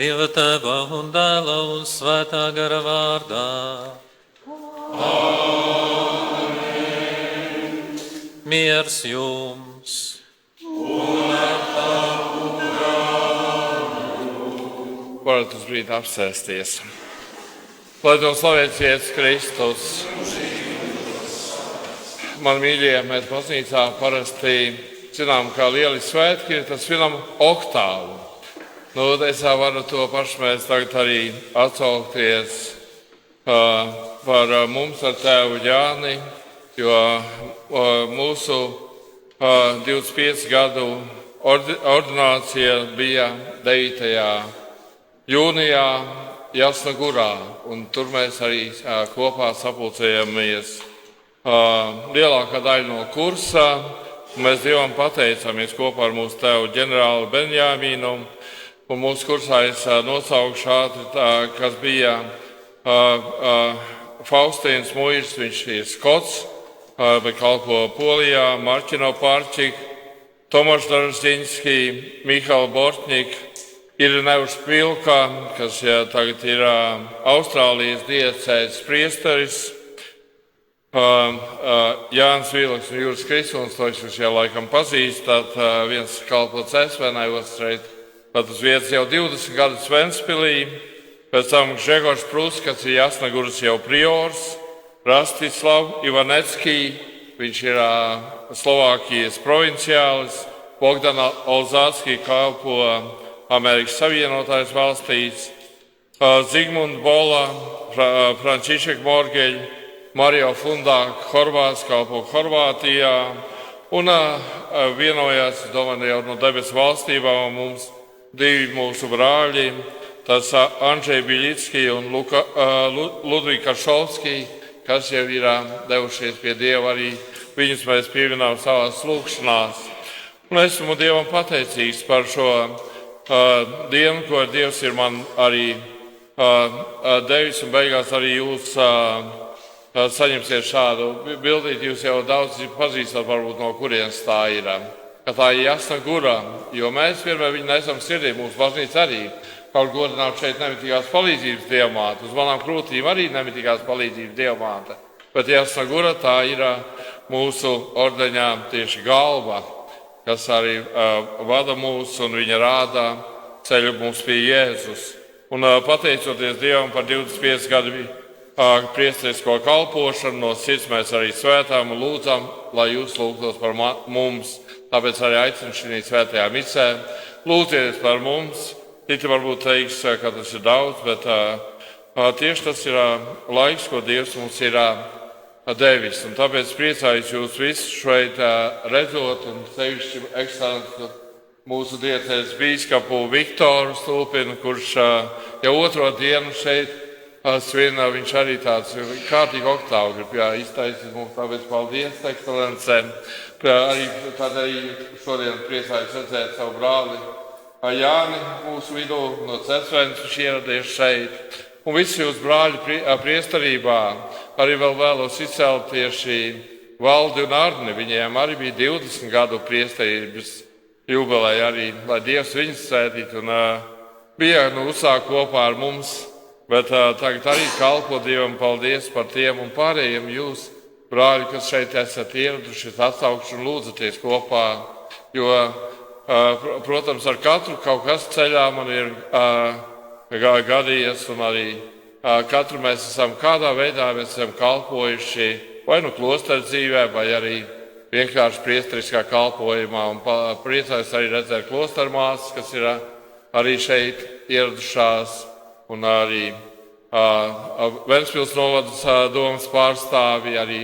Dieva Tēva un Dēla un Svētā gara vārdā. Amen. Miers jums! Varat uz brīdi apsēsties. Lai to slavēts Jēzus Kristus. Man mīļie, mēs baznīcā parasti zinām, kā lieli svētki ir, tas svinam oktāvu. Es varu to pašu mēs tagad arī atsaukties par mums ar tēvu Jāni, jo mūsu 25 gadu ordinācija bija 9. jūnijā Jasnagurā, un tur mēs arī kopā sapulcējamies lielākā daļa no kursa. Mēs Dievam pateicamies kopā ar mūsu tēvu ģenerāli Benjāmīnu, un mūsu kursā es nosaukšu ātri, kas bija Faustīns Muirs, viņš ir skots, bet kalpo Polijā, Marķino Pārčik, Tomaš Darziņski, Mihāla Bortņik, Irenevs Pilka, kas tagad ir Austrālijas diecēs priesteris, Jānis Vīlaks un Jūras Kristuns, to jūs jau laikam pazīstat, viens kalpo Cēsvenai, otrs šeit. Tad uz vietas jau 20 gadus Ventspilī, pēc tam Žegors Prus, kas ir Jasnaguras jau priors, Rastislav Ivanecki, viņš ir Slovākijas provinciālis, Bogdana Olzācki kalpo Amerikas Savienotās valstīs, Zigmund Bola, Frančišek Morgeļ, Mario Fundāk, Horvāts kalpo Horvātijā, un vienojās, es domāju, jau no debesu valstībām mums divi mūsu brāļi, tas Andžej Biļitski un Ludvika Šolski, kas jau ir devušies pie Dieva, arī viņus mēs pievienām savās lūkšanās. Un esmu Dievam pateicīgs par šo dienu, ko Dievs ir man arī devis, un beigās arī jūs saņemsiet šādu bildīti. Jūs jau daudz pazīstat, varbūt no kurienes tā ir. Ka tā ir Jasnagura, jo mēs vienmēr viņu nesam sirdī, mūsu baznīca arī. Kaut godināt šeit nemitīgās palīdzības dievmāte, uz manām krūtīm arī nemitīgās palīdzības dievmāte. Bet Jasnagura tā ir mūsu ordeņā tieši galva, kas arī vada mūs un viņa rādā ceļu mums pie Jēzus. Un pateicoties Dievam par 25 gadu priesterisko kalpošanu, no sirds mēs arī svētām un lūdzam, lai jūs lūgtos par mums. Tāpēc arī aicinu šī svētajā misē. Lūdzieties par mums. Citi varbūt teiks, ka tas ir daudz, bet tieši tas ir laiks, ko Dievs mums ir devis. Un tāpēc priecājos jūs visus šeit redzot, un sevišķi ekscelentu mūsu diecēs bīskapu Viktoru Stulpinu, kurš jau otro dienu šeit svina. Viņš arī tāds kārtīgi oktāvu grib iztaisīt mums, tāpēc paldies, ekscelencēm. Arī šodien priecājos redzēt savu brāli Jāni mūsu vidū no Cēsvenes, viņš ieradies šeit. Un visi jūs brāļi priesterībā arī vēl vēlos izcelt tieši Valdi un Arni. Viņiem arī bija 20 gadu priesterības jubileja arī, lai Dievs viņus svētītu. Un bija uzsāk kopā ar mums, bet tagad arī kalpo Dievam. Paldies par tiem un pārējiem jūs, brāļi, kas šeit esat ieradušies, atsaukšu un lūdzaties kopā, jo, protams, ar katru kaut kas ceļā man ir gadījies, un arī katru mēs esam kādā veidā kalpojuši, vai nu klosteru dzīvē, vai arī vienkārši priesteriskā kalpojumā, un priecājos arī redzēt klosteru māsas, kas ir arī šeit ieradušās, un arī Ventspils novadas domas pārstāvi, arī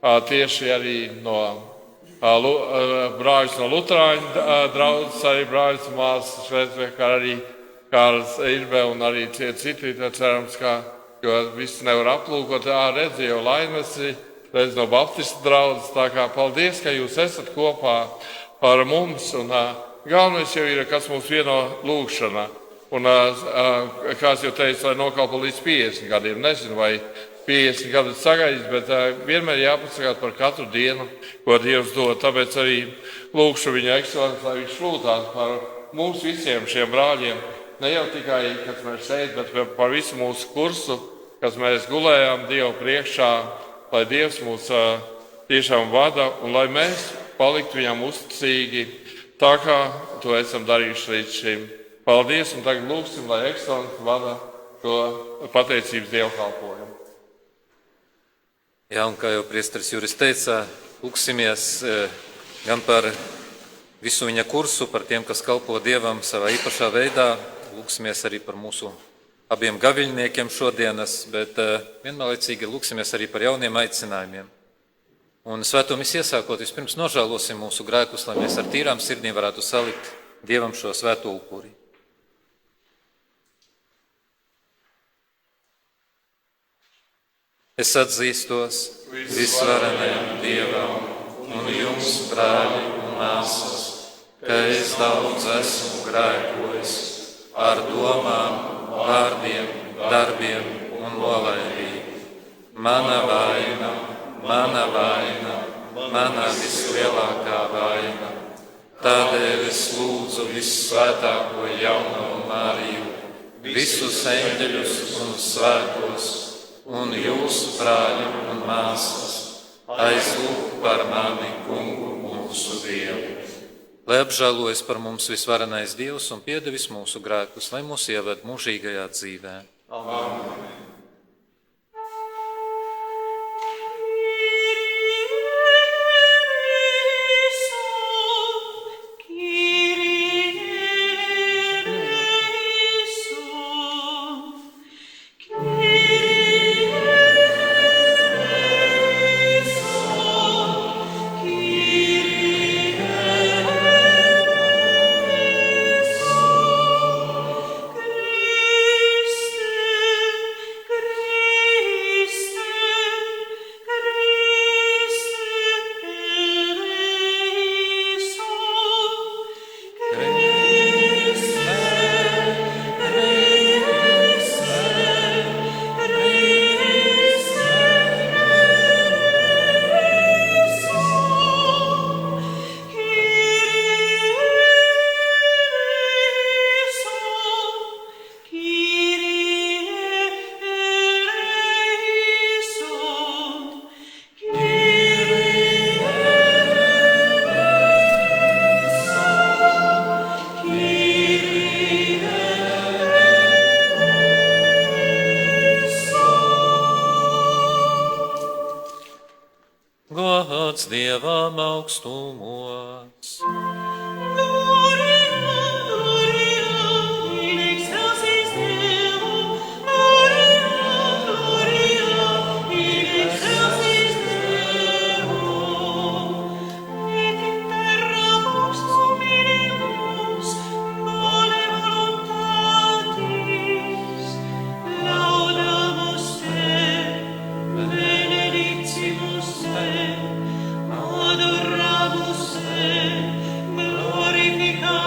tieši arī no brāļus no Luterāņu draudzes, arī brāļus un māsas šeit, kā arī Kārlis Irbe un arī citi, cerams, jo visi nevar aplūkot, redzi jau Laimesi, redzi no Baptistu draudzes, tā kā paldies, ka jūs esat kopā ar mums, un galvenais jau ir, kas mums vieno lūgšana, un kā es jau teicu, lai nokalpo līdz 50 gadiem, nezinu, vai 50 gadus sagaidīt, bet vienmēr jāpasakāt par katru dienu, ko Dievs dod. Tāpēc arī lūkšu viņa ekscelenci, lai viņš lūdzās par mums visiem šiem brāļiem, ne jau tikai, kad mēs šeit, bet par visu mūsu kursu, kas mēs gulējām Dievu priekšā, lai Dievs mūs tiešām vada un lai mēs paliktu viņam uzticīgi, tā kā to esam darījuši līdz šim. Paldies, un tagad lūgsim, lai ekscelenci vada šo pateicības dievkalpojumu. Jā, un kā jau priesteris Juris teica, lūksimies gan par visu viņa kursu, par tiem, kas kalpo Dievam savā īpašā veidā. Lūksimies arī par mūsu abiem gaviļniekiem šodienas, bet vienlaicīgi lūksimies arī par jauniem aicinājumiem. Un svēto misiju iesākot, vispirms nožēlosim mūsu grēkus, lai mēs ar tīrām sirdīm varētu salikt Dievam šo svēto upuri. Es atzīstos visvarenajam Dievam un jums, brāļi un māsas, ka es daudz esmu grēkojis ar domām, vārdiem, darbiem un nolaidību. Mana vaina, mana vislielākā vaina. Tādēļ es lūdzu vissvētāko jauno Mariju, visus eņģeļus un svētos, un jūs, brāļi un māsas, aizlūg par mani Kungu mūsu Dievu. Lai apžēlojas par mums visvarenais Dievs un piedevis mūsu grēkus, lai mūs ieved mūžīgajā dzīvē. Amen. Gods Dievam augstumos. Adoramus te, glorificamus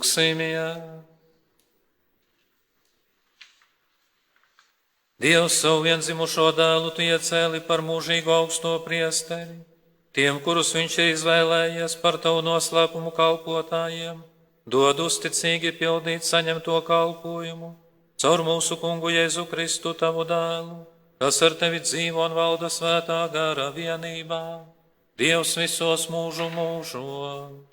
Lūksimies! Dievs savu vienzimušo dēlu tu iecēli par mūžīgu augsto priesteri, tiem, kurus viņš ir izvēlējies par tavu noslēpumu kalpotājiem, dod uzticīgi pildīt saņemto kalpojumu, caur mūsu kungu Jēzu Kristu tavu dēlu, kas ar tevi dzīvo un valda svētā gara vienībā, Dievs visos mūžu mūžos.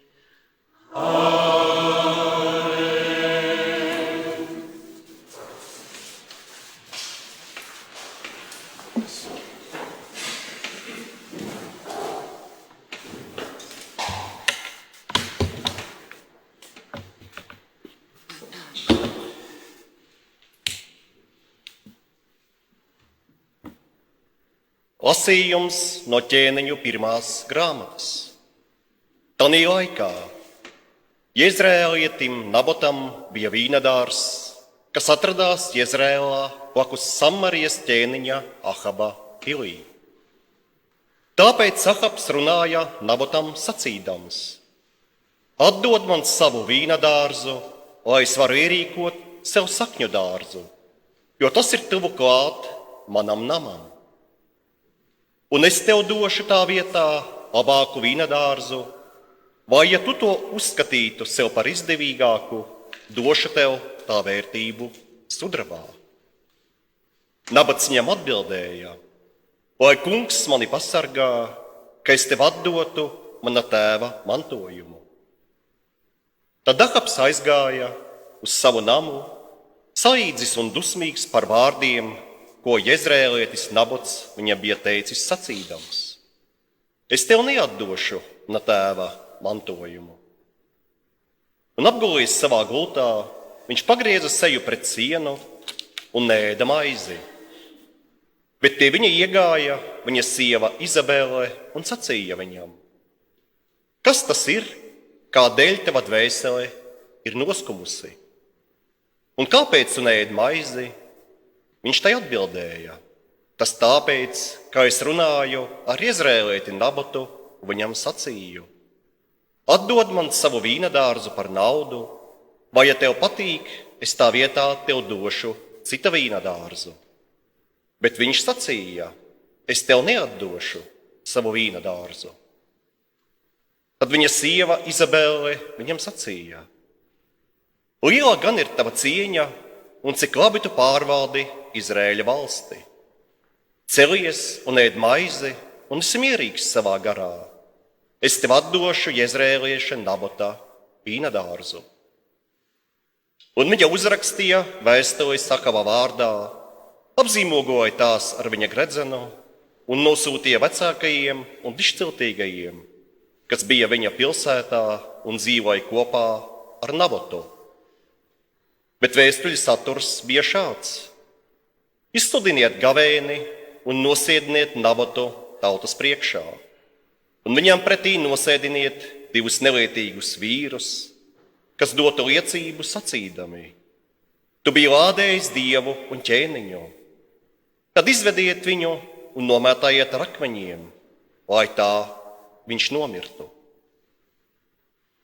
Lasījums no ķēniņu pirmās grāmatas. Tanī laikā Jezreēlietim Nabotam bija vīnadārs, kas atradās Jezreēlā blakus Samarijas ķēniņa Ahaba pilī. Tāpēc Ahabs runāja Nabotam sacīdams: atdod man savu vīnadārzu, lai es varu ierīkot sev sakņu dārzu, jo tas ir tuvu klāt manam namam. Un es tev došu tā vietā labāku vīnadārzu, vai, ja tu to uzskatītu sev par izdevīgāku, došu tev tā vērtību sudrabā. Nabats viņam atbildēja: lai kungs mani pasargā, ka es tev atdotu mana tēva mantojumu. Tad Ahabs aizgāja uz savu namu, saīdzis un dusmīgs par vārdiem, ko Jezreēlietis Nabots viņam bija teicis sacīdams: es tev neatdošu mana tēva mantojumu. Un apgulies savā gultā, viņš pagrieza seju pret sienu un neēda maizi. Bet pie viņa iegāja viņa sieva Izabele un sacīja viņam: kas tas ir, kādēļ tava dvēsele ir noskumusi? Un kāpēc tu neēdi maizi? Viņš tai atbildēja: tas tāpēc, ka es runāju ar Jezreēlieti Nabotu, viņam sacīju: atdod man savu vīnadārzu par naudu, vai, ja tev patīk, es tā vietā tev došu cita vīnadārzu. Bet viņš sacīja: es tev neatdošu savu vīnadārzu. Tad viņa sieva Izabele viņam sacīja: liela gan ir tava cieņa, un cik labi tu pārvaldi Izraēļa valsti. Celies un ēd maizi, un esi mierīgs savā garā. Es tev atdošu Jezreēlieša Nabota vīnadārzu. Un viņa uzrakstīja vēstuli Sakava vārdā, apzīmogoja tās ar viņa gredzenu un nosūtīja vecākajiem un dišciltīgajiem, kas bija viņa pilsētā un dzīvoja kopā ar Nabotu. Bet vēstuļu saturs bija šāds: izsludiniet gavēni un nosēdiniet Nabotu tautas priekšā, un viņam pretī nosēdiniet divus nelietīgus vīrus, kas dotu liecību sacīdami: tu biji lādējis Dievu un ķēniņu. Tad izvediet viņu un nomētājiet ar akmeņiem, lai tā viņš nomirtu.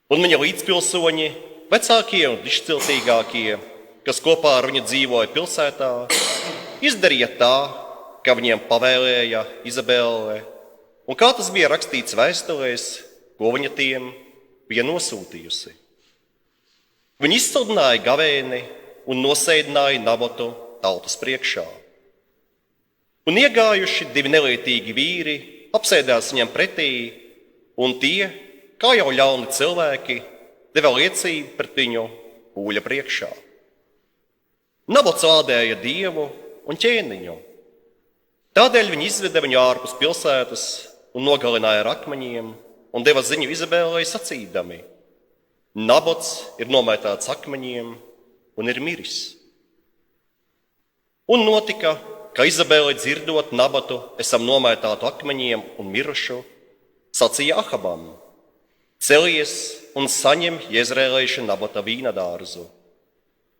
Un viņa līdzpilsoņi, vecākie un dišciltīgākie, kas kopā ar viņu dzīvoja pilsētā, izdarīja tā, kā viņiem pavēlēja Izabele, un kā tas bija rakstīts vēstulēs, ko viņa tiem bija nosūtījusi. Viņi izsludināja gavēni un nosēdināja Nabotu tautas priekšā. Un iegājuši divi nelietīgi vīri apsēdās viņam pretī, un tie, kā jau ļauni cilvēki, deva liecību pret viņu pūļa priekšā. Nabots lādēja Dievu un ķēniņu. Tādēļ viņi izveda viņu ārpus pilsētas un nogalināja ar akmeņiem un deva ziņu Izabelei sacīdami: Nabots ir nomētāts akmeņiem un ir miris. Un notika, ka Izabele dzirdot Nabotu esam nomētātu akmeņiem un mirušu, sacīja Ahabam: celies un saņem Jezreēlieša Nabota vīnadārzu.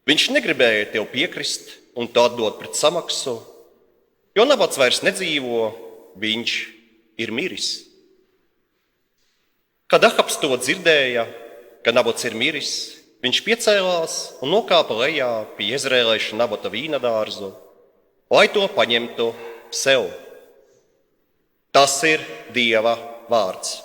Viņš negribēja tev piekrist un to atdot pret samaksu, jo Nabots vairs nedzīvo, viņš ir miris. Kad Ahabs to dzirdēja, ka Nabots ir miris, Viņš piecēlās un nokāpa lejā pie jezreelieša Nabota vīnadārzu, lai to paņemtu sev. Tas ir Dieva vārds.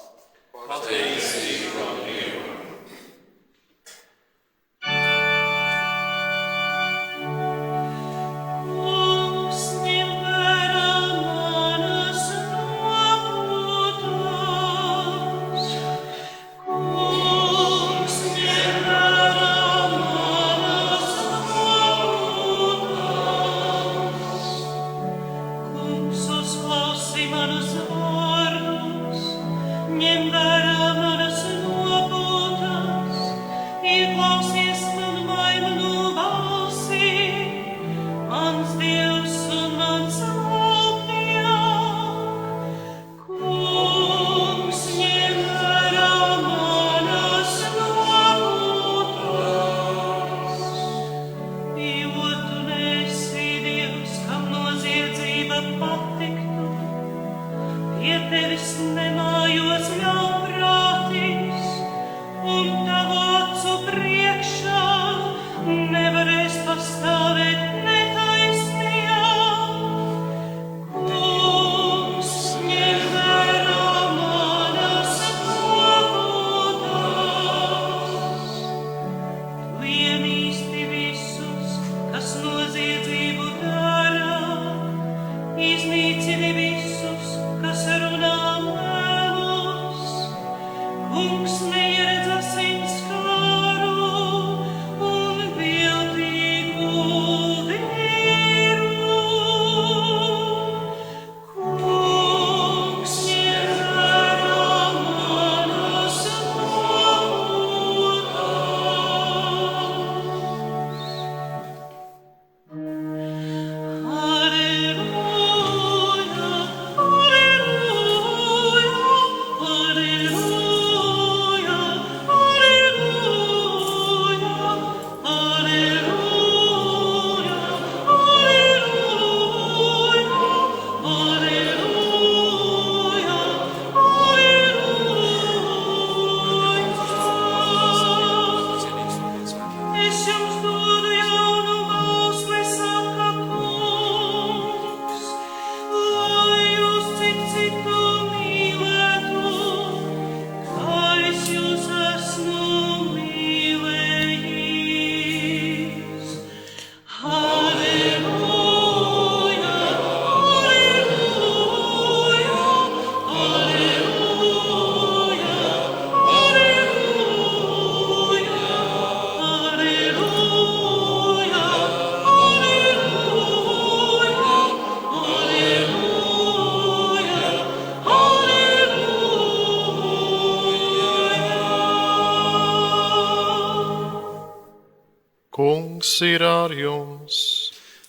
Kungs ir ar jums,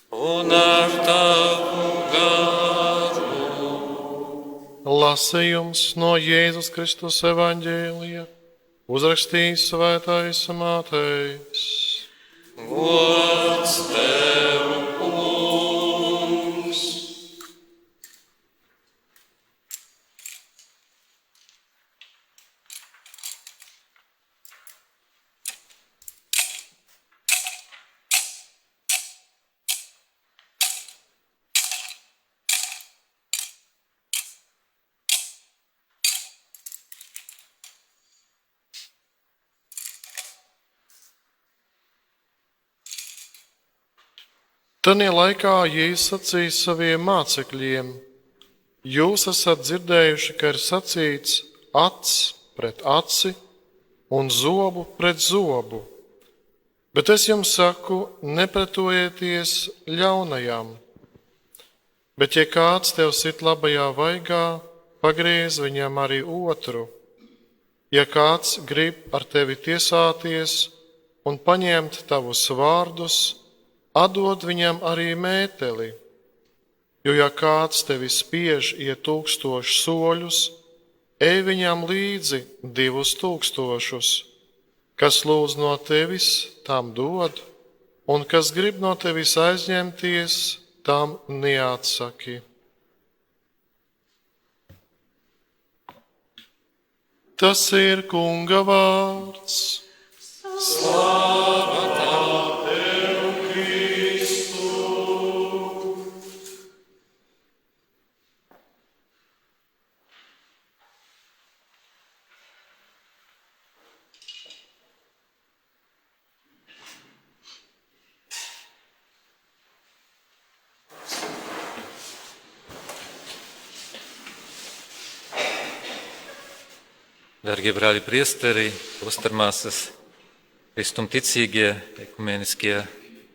un ar tavu garu. Lasījums no Jēzus Kristus evaņģēlija, uzrakstījis Svētais Mātejs. Gods tev, Kungs! Tanī laikā Jēzus sacīja saviem mācekļiem: Jūs esat dzirdējuši, ka ir sacīts acs pret aci un zobu pret zobu, bet es jums saku, nepretojieties ļaunajam. Bet ja kāds tev sit labajā vaigā, pagriez viņam arī otru. Ja kāds grib ar tevi tiesāties un paņemt tavus vārdus, atdod viņam arī mēteli, jo ja kāds tevi spiež iet 1000 soļus, ej viņam līdzi 2000. Kas lūdz no tevis, tam dod, un kas grib no tevis aizņemties, tam neatsaki. Tas ir Kunga vārds. Slāva Tev! Dargie brāļi priesteri, klostermāsas, kristumticīgie, ekumeniskie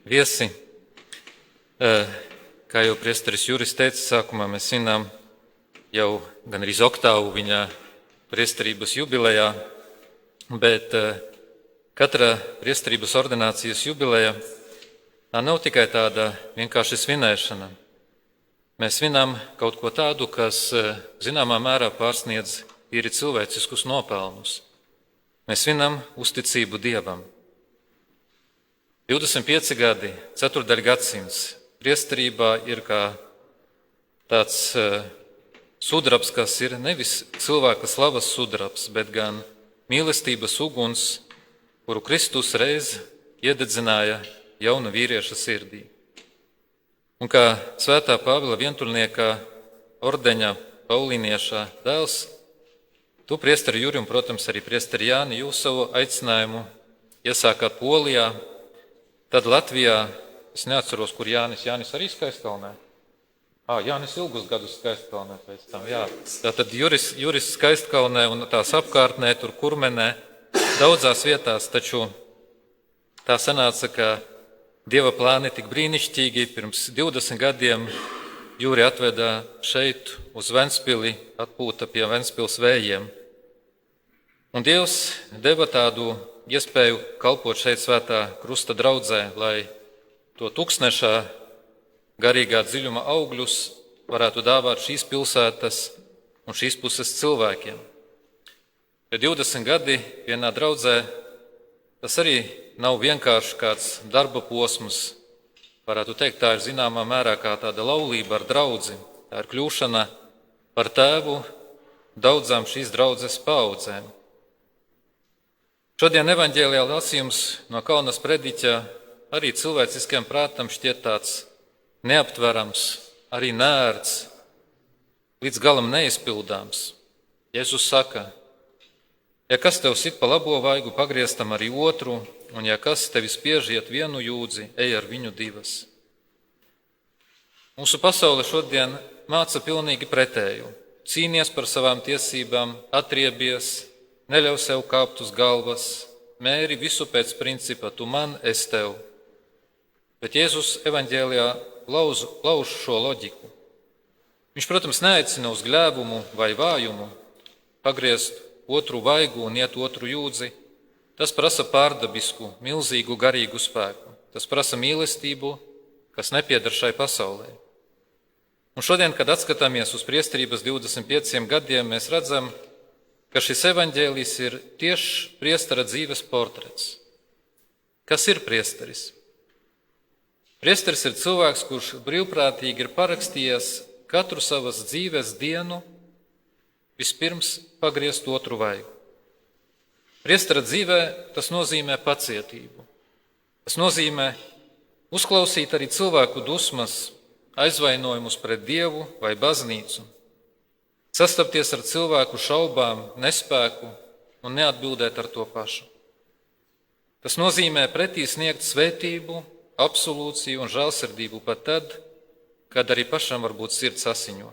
viesi. Kā jau priesteris Juris teica, sākumā mēs svinām jau gan arī oktāvu viņa priesterības jubilejā, bet katra priesterības ordinācijas jubileja nav tikai tāda vienkārši svinēšana. Mēs svinām kaut ko tādu, kas zināmā mērā pārsniedz tīri cilvēciskus nopelnus. Mēs svinam uzticību Dievam. 25 gadi, ceturdaļ gadsimts, priesterībā ir kā tāds sudrabs, kas ir nevis cilvēka slavas sudrabs, bet gan mīlestības uguns, kuru Kristus reiz iededzināja jauna vīrieša sirdī. Un kā svētā Pāvila vientuļnieka ordeņa paulīnieša dēls, tu, priesteri Juri, un, protams, arī priesteri Jāni, jūs savu aicinājumu iesākāt Polijā, tad Latvijā, es neatceros, kur Jānis arī Skaistkalnē. Jānis ilgus gadus Skaistkalnē pēc tam, jā. Tātad Juris Skaistkalnē un tās apkārtnē, tur Kurmenē, daudzās vietās, taču tā sanāca, ka Dieva plāni tik brīnišķīgi pirms 20 gadiem Juri atveda šeit uz Ventspili, atpūta pie Ventspils vējiem. Un Dievs deva tādu iespēju kalpot šeit svētā krusta draudzē, lai to tūkstnešā garīgā dziļuma augļus varētu dāvāt šīs pilsētas un šīs puses cilvēkiem. Ja 20 gadi vienā draudzē, tas arī nav vienkārši kāds darba posms. Varētu teikt, tā ir zināmā mērā kā tāda laulība ar draudzi. Tā ir kļūšana par tēvu daudzām šīs draudzes paaudzēm. Šodien evaņģēlijā lasījums no Kaunas prediķa arī cilvēciskajam prātam šķiet tāds neaptverams, arī neērts, līdz galam neizpildāms. Jēzus saka, ja kas tev sit pa labo vaigu, pagriez tam arī otru, un ja kas tevi spiež iet vienu jūdzi, ej ar viņu divas. Mūsu pasaule šodien māca pilnīgi pretēju. Cīnies par savām tiesībām, atriebies, neļauj sev kāpt uz galvas, mēri visu pēc principa, tu man, es tev. Bet Jēzus evaņģēlijā lauž šo loģiku. Viņš, protams, neaicina uz gļēvumu vai vājumu, pagriezt otru vaigu un iet otru jūdzi. Tas prasa pārdabisku, milzīgu garīgu spēku. Tas prasa mīlestību, kas nepieder šai pasaulē. Un šodien, kad atskatāmies uz priesterības 25 gadiem, mēs redzam, ka šis evaņģēlijs ir tieši priestera dzīves portrets. Kas ir priesteris? Priesteris ir cilvēks, kurš brīvprātīgi ir parakstījies katru savas dzīves dienu vispirms pagriezt otru vaigu. Priestera dzīvē tas nozīmē pacietību. Tas nozīmē uzklausīt arī cilvēku dusmas, aizvainojumus pret Dievu vai baznīcu, sastapties ar cilvēku šaubām, nespēku un neatbildēt ar to pašu. Tas nozīmē pretī sniegt svētību, absolūciju un žēlsirdību pat tad, kad arī pašam varbūt sirds asiņo.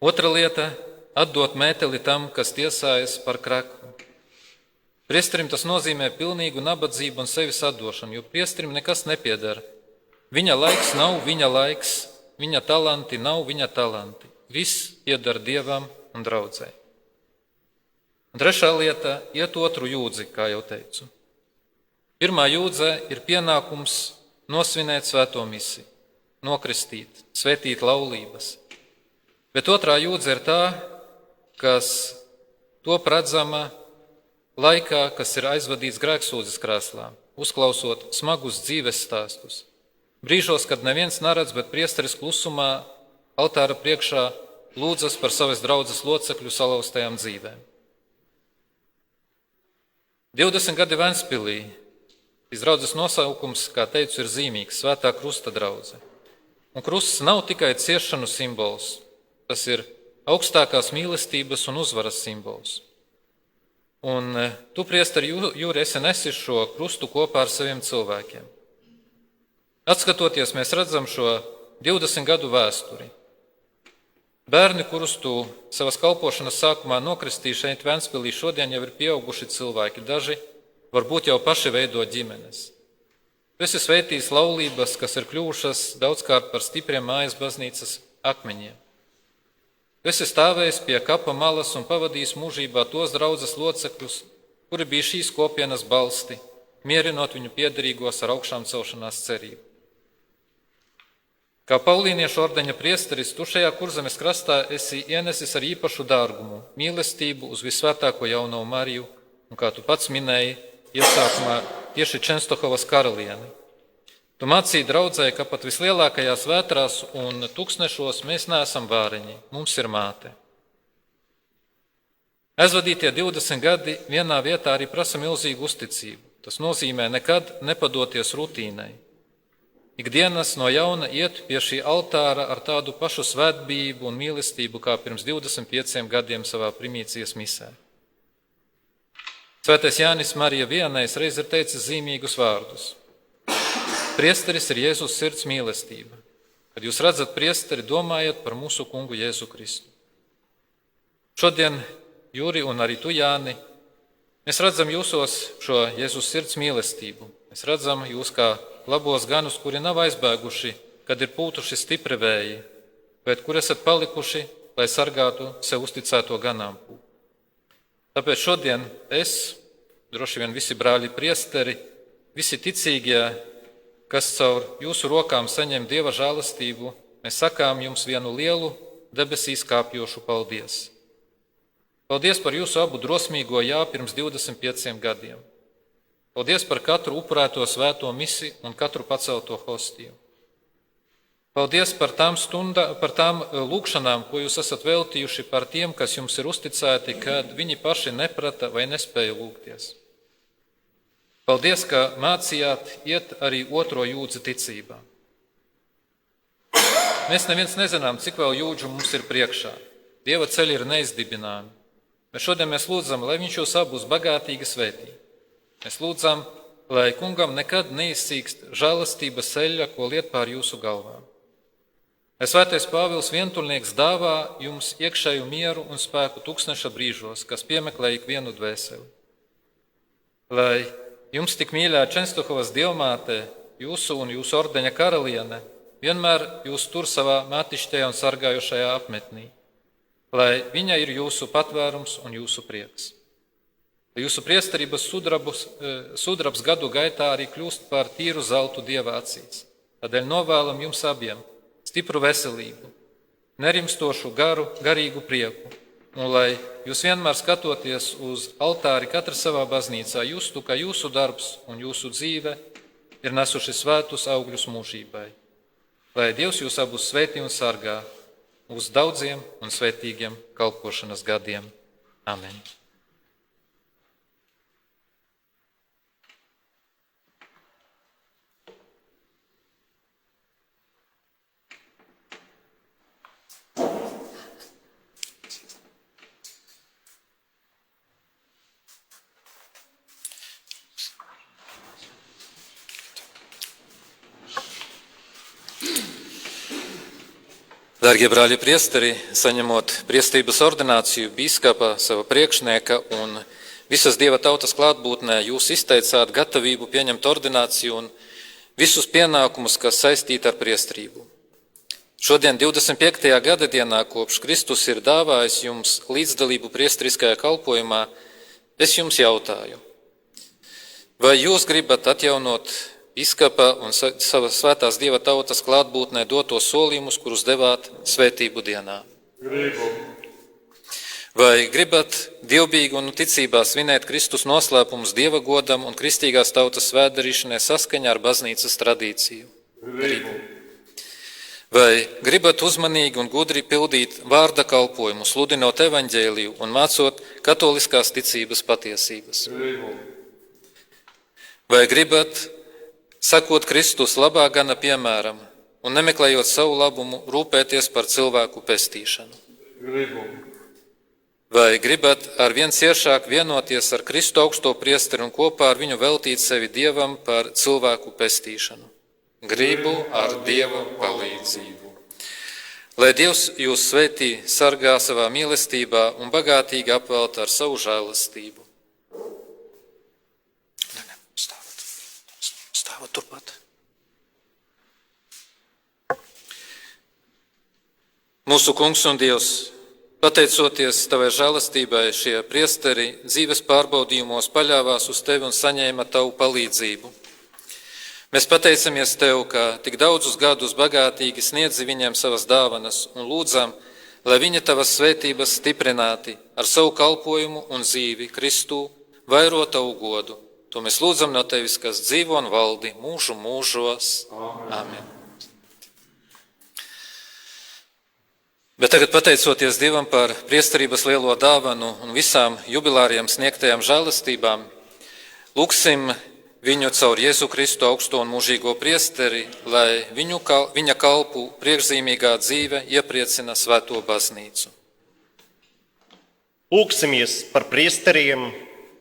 Otra lieta – atdot mēteli tam, kas tiesājas par kraklu. Priesterim tas nozīmē pilnīgu nabadzību un sevis atdošanu, jo priesterim nekas nepiedara. Viņa laiks nav viņa laiks, viņa talanti nav viņa talanti. Viss pieder Dievam un draudzei. Un trešā lieta – iet otru jūdzi, kā jau teicu. Pirmā jūdze ir pienākums nosvinēt svēto misiju, nokristīt, svētīt laulības. Bet otrā jūdze ir tā, kas top redzama laikā, kas ir aizvadīts grēksūdzes krēslā, uzklausot smagus dzīves stāstus. Brīžos, kad neviens neredz, bet priesteris klusumā altāra priekšā lūdzas par savas draudzes locekļu salauztajām dzīvēm. 20 gadi Ventspilī. Šīs draudzes nosaukums, kā teicu, ir zīmīgs, Svētā Krusta draudze. Un krusts nav tikai ciešanu simbols, tas ir augstākās mīlestības un uzvaras simbols. Un tu, priesteri Jūri, esi nesis šo krustu kopā ar saviem cilvēkiem. Atskatoties, mēs redzam šo 20 gadu vēsturi. Bērni, kurus tu savas kalpošanas sākumā nokristīji šeit Ventspilī, šodien jau ir pieauguši cilvēki, daži varbūt jau paši veido ģimenes. Tu esi svētījis laulības, kas ir kļuvušas daudzkārt par stipriem mājas baznīcas akmeņiem. Tu esi stāvējis pie kapa malas un pavadījis mūžībā tos draudzes locekļus, kuri bija šīs kopienas balsti, mierinot viņu piederīgos ar augšām celšanās cerību. Kā Paulīniešu ordeņa priesteris, tu šajā Kurzemes krastā esi ienesis ar īpašu dārgumu, mīlestību uz visvētāko jauno Mariju, un kā tu pats minēji, iesākumā tieši Čenstohovas karalieni. Tu mācīji draudzē, ka pat vislielākajās vētrās un tūkstnešos mēs neesam vāriņi, mums ir māte. Aizvadītie 20 gadi vienā vietā arī prasa milzīgu uzticību. Tas nozīmē nekad nepadoties rutīnai. Ikdienas no jauna iet pie šī altāra ar tādu pašu svētbību un mīlestību kā pirms 25 gadiem savā primīcijas misē. Svētais Jānis Marija Vienais reiz ir teicis zīmīgus vārdus. Priesteris ir Jēzus sirds mīlestība. Kad jūs redzat priesteri, domājiet par mūsu kungu Jēzu Kristu. Šodien, Jūri, un arī tu, Jāni, mēs redzam jūsos šo Jēzus sirds mīlestību. Mēs redzam jūs kā labos ganus, kuri nav aizbēguši, kad ir pūtuši stipri vēji, bet kur esat palikuši, lai sargātu sev uzticēto ganāmpūku. Tāpēc šodien es, droši vien visi brāļi priesteri, visi ticīgie, kas caur jūsu rokām saņem Dieva žēlastību, mēs sakām jums vienu lielu debesīs kāpjošu paldies. Paldies par jūsu abu drosmīgo jā pirms 25 gadiem. Paldies par katru upurēto svēto misi un katru pacelto hostiju. Paldies par tām lūkšanām, ko jūs esat veltījuši par tiem, kas jums ir uzticēti, kad viņi paši neprata vai nespēja lūgties. Paldies, ka mācījāt iet arī otro jūdzi ticībā. Mēs neviens nezinām, cik vēl jūdžu mums ir priekšā. Dieva ceļi ir neizdibināmi. Bet šodien mēs lūdzam, lai viņš jūs abus bagātīgi svētī. Mēs lūdzam, lai kungam nekad neizsīkst žēlastības eļļa, ko liet pār jūsu galvām. Lai svētais Pāvils vientuļnieks dāvā jums iekšēju mieru un spēku tūkstneša brīžos, kas piemeklē ikvienu dvēseli. Lai jums tik mīļā Čenstohovas dievmāte, jūsu un jūsu ordeņa karaliene, vienmēr jūs tur savā mātišķajā un sargājošajā apmetnī. Lai viņa ir jūsu patvērums un jūsu prieks. Lai jūsu priesterības sudrabs gadu gaitā arī kļūst par tīru zeltu Dieva acīs. Tādēļ novēlam jums abiem stipru veselību, nerimstošu garīgu prieku, un lai jūs vienmēr skatoties uz altāri katra savā baznīcā justu, ka jūsu darbs un jūsu dzīve ir nesuši svētus augļus mūžībai. Lai Dievs jūs abus svētī un sargā uz daudziem un svētīgiem kalpošanas gadiem. Amen. Dārgie brāļi priesteri, saņemot priestības ordināciju bīskapa, sava priekšnieka un visas Dieva tautas klātbūtnē, jūs izteicāt gatavību pieņemt ordināciju un visus pienākumus, kas saistīti ar priestrību. Šodien 25. gada dienā, kopš Kristus ir dāvājis jums līdzdalību priestriskajā kalpojumā, es jums jautāju, vai jūs gribat atjaunot bīskapa un savas svētās Dieva tautas klātbūtnē dotos solījumus, kurus devāt svētību dienā? Gribu. Vai gribat dievbīgi un ticībā svinēt Kristus noslēpumus Dieva godam un kristīgās tautas svētdarīšanai saskaņā ar baznīcas tradīciju? Gribu. Vai gribat uzmanīgi un gudri pildīt vārda kalpojumu, sludinot evaņģēliju un mācot katoliskās ticības patiesības? Gribu. Vai gribat sakot Kristus labā gana piemēram un nemeklējot savu labumu, rūpēties par cilvēku pestīšanu? Gribu. Vai gribat ar vien ciešāk vienoties ar Kristu augsto priesteri un kopā ar viņu veltīt sevi Dievam par cilvēku pestīšanu? Gribu ar Dieva palīdzību. Lai Dievs jūs svētī, sargā savā mīlestībā un bagātīgi apvelta ar savu žēlastību. Stāvat turpat. Mūsu Kungs un Dievs, pateicoties Tavai žēlastībai, šie priesteri dzīves pārbaudījumos paļāvās uz Tevi un saņēma Tavu palīdzību. Mēs pateicamies Tev, ka tik daudzus gadus bagātīgi sniedzi viņiem savas dāvanas un lūdzam, lai viņi Tavas svētības stiprināti ar savu kalpojumu un dzīvi Kristū vairo Tavu godu. To mēs lūdzam no Tevis, kas dzīvo un valdi mūžu mūžos. Amen. Bet tagad, pateicoties Dievam par priesterības lielo dāvanu un visām jubilāriem sniegtajām žēlastībām, lūgsim viņu caur Jēzu Kristu augsto un mūžīgo priesteri, lai viņa kalpu priekšzīmīgā dzīve iepriecina svēto baznīcu. Lūksimies par priesteriem,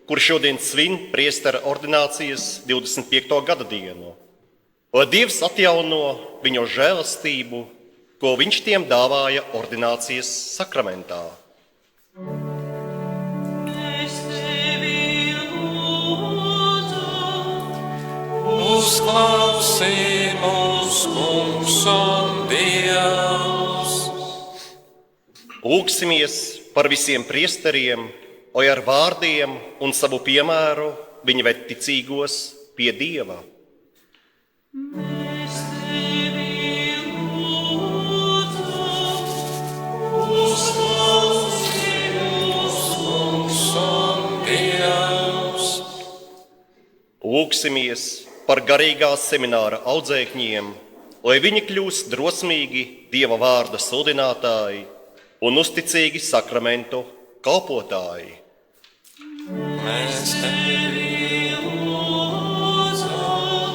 kur šodien svin priestera ordinācijas 25. gada dienu. Lai Dievs atjauno viņu žēlastību, ko viņš tiem dāvāja ordinācijas sakramentā. Uzklausī mūs, Kungs un Dievs. Lūksimies par visiem priesteriem, lai ar vārdiem un savu piemēru viņi ved ticīgos pie Dieva. Lūksimies par garīgā semināra audzēkņiem, lai viņi kļūst drosmīgi Dieva vārda sludinātāji un uzticīgi sakramentu kalpotāji. Mēs Tevi lūdzam,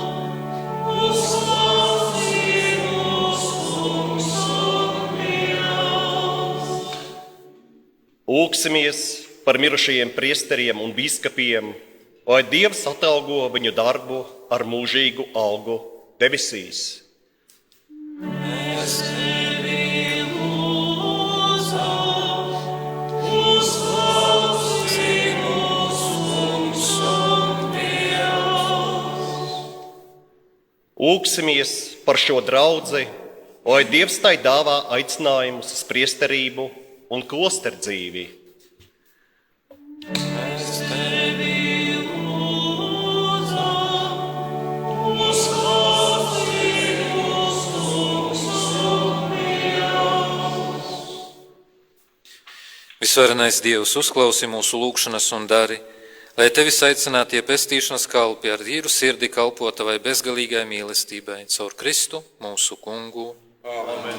uzklausī mūs, Kungs un Dievs. Lūksimies par mirušajiem priesteriem un bīskapiem, lai Dievs atalgo viņu darbu ar mūžīgu algu debesīs. Mēs Tevi lūdzam, uzklausī mūs, Kungs un Dievs. Lūksimies par šo draudzi, lai Dievs tai dāvā aicinājumus uz priesterību un klosterdzīvi. Mēs Tevi lūdzam, uzklausī mūs, Kungs un Dievs. Visvarenais Dievs, uzklausī mūsu lūgšanas un dari, lai Tevis aicinātie pestīšanas kalpi ar tīru sirdi kalpo Tavai bezgalīgai mīlestībai caur Kristu mūsu Kungu. Amen.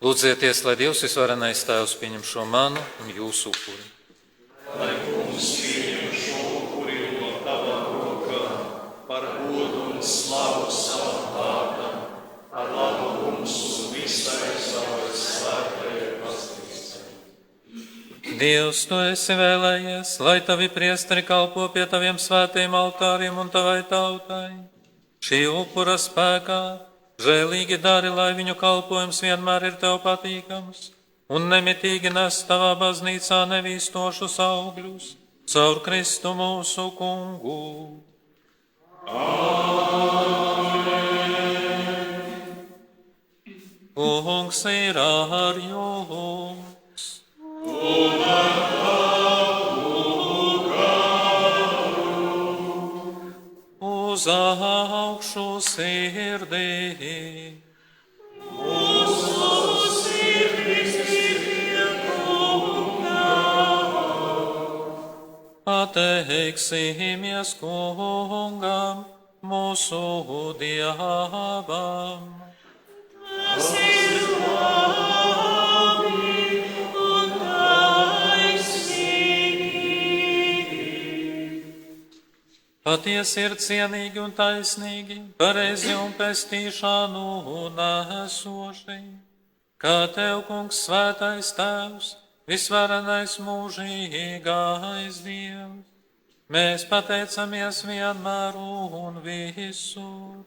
Lūdzieties, lai Dievs visvarenais Tēvs pieņem šo manu un jūsu upuri. Lai Kungs pieņem šo upuri no tava rokā par godu un slavu savam vārdam, ar labu mums un visai savai svētajai baznīcai. Dievs, tu esi vēlējies, lai tavi priesteri kalpo pie taviem svētiem altāriem un tavai tautai. Šī upura spēkā žēlīgi dari, lai viņu kalpojums vienmēr ir tev patīkams un nemitīgi nes tavā baznīcā nevīstošus augļus caur Kristu mūsu Kungu. Kungs ir ar jums. Uz augšu sirdī. Pateiksimies Kungam, mūsu Dievam. Patiesi ir cienīgi un taisnīgi, pareizi un pestīšanu nesoši, kā tev, Kungs, svētais Tēvs, visvarenais mūžīgais Dievs. Mēs pateicamies vienmēr un visur.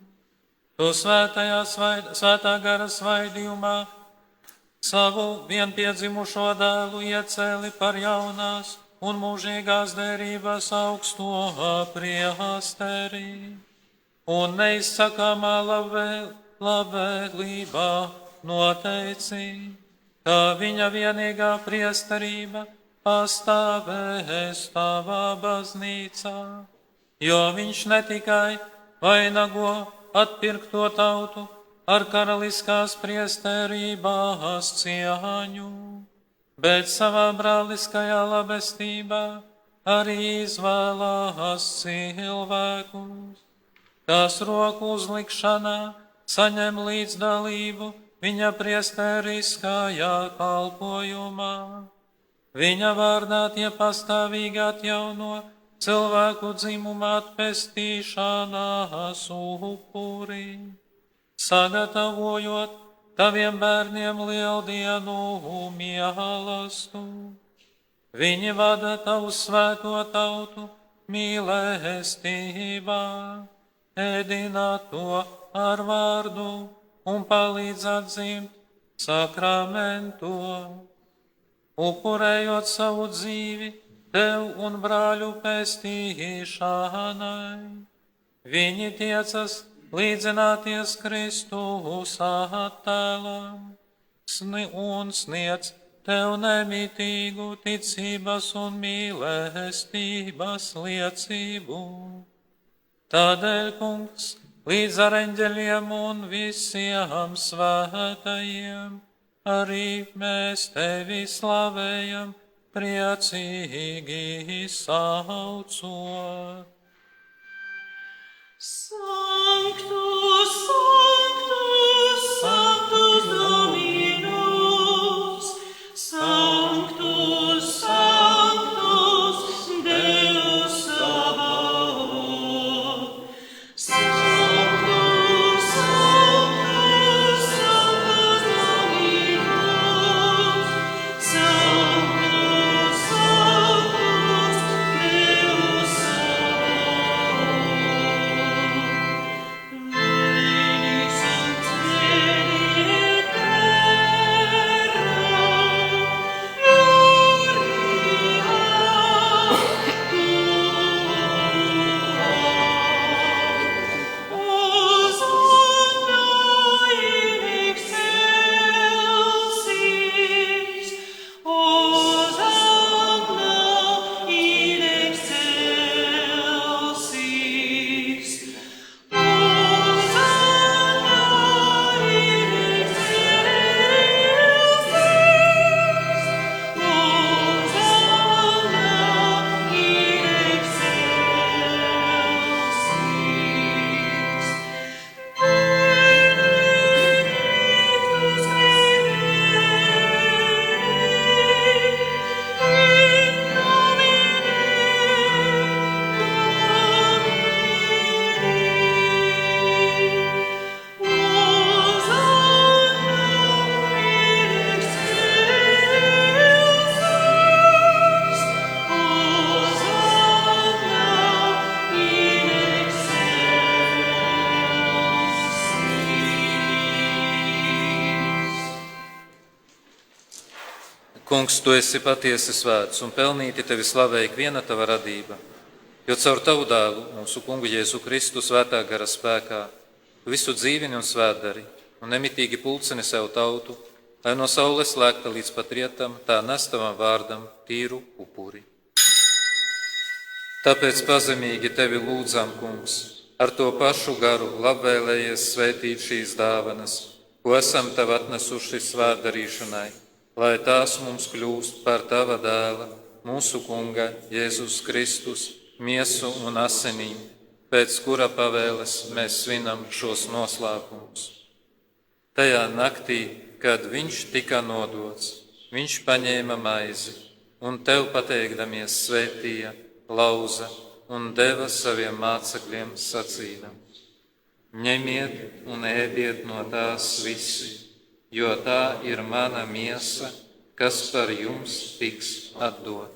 Tu svētā gara svaidījumā savu vienpiedzimušo dēlu iecēli par jaunās un mūžīgās derības augsto priesteri, un neizsakāmā labvēlībā noteici, ka viņa vienīgā priesterība pastāvēs tavā baznīcā, jo viņš ne tikai vainago atpirkto tautu ar karaliskās priesterībās cieņu, bet savā brāliskajā labestībā arī izvēlās cilvēkus, kas roku uzlikšanā saņem līdzdalību viņa priesteriskajā kalpojumā. Viņa vārdā tie pastāvīgi atjauno cilvēku dzimuma atpestīšanās upuri, sagatavojot taviem bērniem lieldienu mīlestību. Viņi vada tavu svēto tautu mīlestībā, ēdina to ar vārdu un palīdz atzimt sakramentu, upurējot savu dzīvi tev un brāļu pestīšanai. Viņi tiecas līdzināties Kristus attēlam un sniedz tev nemitīgu ticības un mīlestības liecību. Tādēļ, Kungs, līdz ar eņģeļiem un visiem svētajiem, arī mēs tevi slavējam, priecīgi saucot. Sanctus, Sanctus, Sanctus Dominus, Sanctus, Sanctus, Deus Sabaoth. Sanctus, Sanctus, Sanctus Dominus, Sanctus, Sanctus, Deus Sabaoth. Kungs, tu esi patiesi svēts un pelnīti tevi slavē ikviena tava radība, jo caur tavu dēlu, mūsu Kungu Jēzu Kristu svētā gara spēkā, tu visu dzīvini un svētdari un nemitīgi pulcini sev tautu, lai no saules slēgta līdz pat rietam, tā nes tavam vārdam tīru upuri. Tāpēc pazemīgi tevi lūdzam, Kungs, ar to pašu garu labvēlējies svētīt šīs dāvanas, ko esam tev atnesuši svētdarīšanai, lai tās mums kļūst par tava dēla, mūsu Kunga Jēzus Kristus, miesu un asinīm, pēc kura pavēles mēs svinam šos noslēpumus. Tajā naktī, kad viņš tika nodots, viņš paņēma maizi un tev pateikdamies svētīja, lauza un deva saviem mācekļiem sacīdams: ņemiet un ēdiet no tās visi, jo tā ir mana miesa, kas par jums tiks atdota.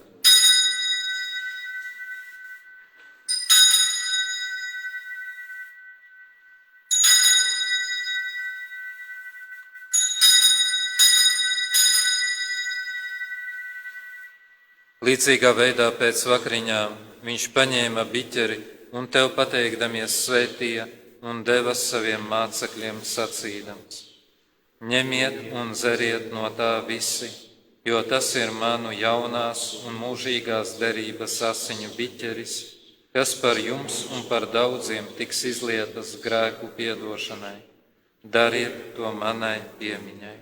Līdzīgā veidā pēc vakariņām viņš paņēma biķeri un tev pateikdamies svētīja un deva saviem mācekļiem sacīdams: ņemiet un dzeriet no tā visi, jo tas ir manu jaunās un mūžīgās derības asiņu biķeris, kas par jums un par daudziem tiks izlietas grēku piedošanai. Dariet to manai piemiņai.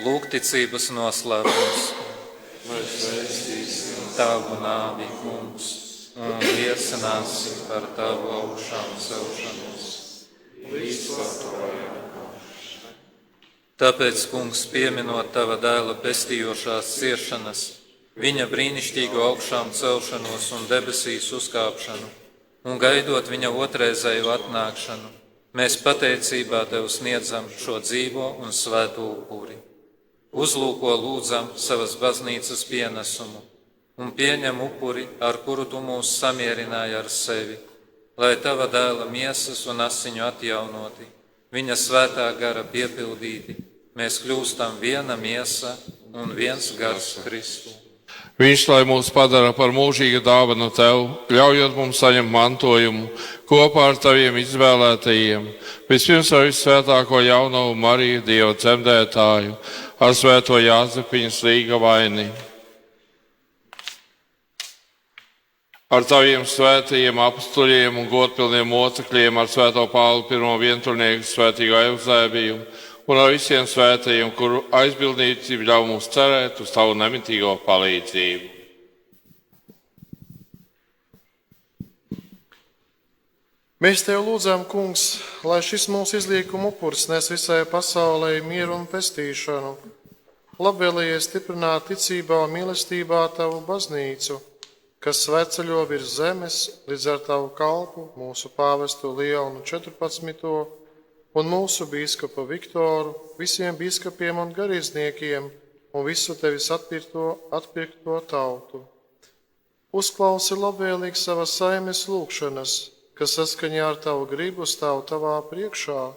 Lūk, ticības noslēpums. Mēs vēstīsim tavu nāvi, Kungs, un liecināsim par tavu augšām celšanos. Līdz Tāpēc, Kungs, pieminot tava dēla pestījošās ciešanas, viņa brīnišķīgo augšām celšanos un debesīs uzkāpšanu, un gaidot viņa otrreizēju atnākšanu, mēs pateicībā tev sniedzam šo dzīvo un svēto upuri. Uzlūko lūdzam savas baznīcas pienesumu un pieņem upuri, ar kuru tu mūs samierināji ar sevi, lai tava dēla miesas un asiņu atjaunoti, viņa svētā gara piepildīti, mēs kļūstam viena miesa un viens gars Kristu. Viņš, lai mūs padara par mūžīgu dāvanu tev, ļaujot mums saņemt mantojumu kopā ar taviem izvēlētajiem, vispirms ar visvētāko jaunavu Mariju, Dieva dzemdētāju, ar svēto Jāzepiņas līga vaini. Ar taviem svētajiem apstuļiem un godpilniem mocekļiem, ar svēto Pālu pirmo vienturnieku svētīgo Euzēbiju un ar visiem svētajiem, kuru aizbildniecība ļauj mums cerēt uz tavu nemitīgo palīdzību. Mēs tev lūdzam, Kungs, lai šis mūsu izlīguma upuris nes visai pasaulē mieru un pestīšanu. Labvēlējies stiprināt ticībā un mīlestībā tavu baznīcu, kas sveceļo virs zemes līdz ar tavu kalpu, mūsu pāvestu Lionu 14. un mūsu bīskapu Viktoru, visiem bīskapiem un garīdzniekiem un visu tevis atpirkto tautu. Uzklausi labvēlīgi savas saimes lūgšanas, kas saskaņā ar tavu gribu stāv tavā priekšā.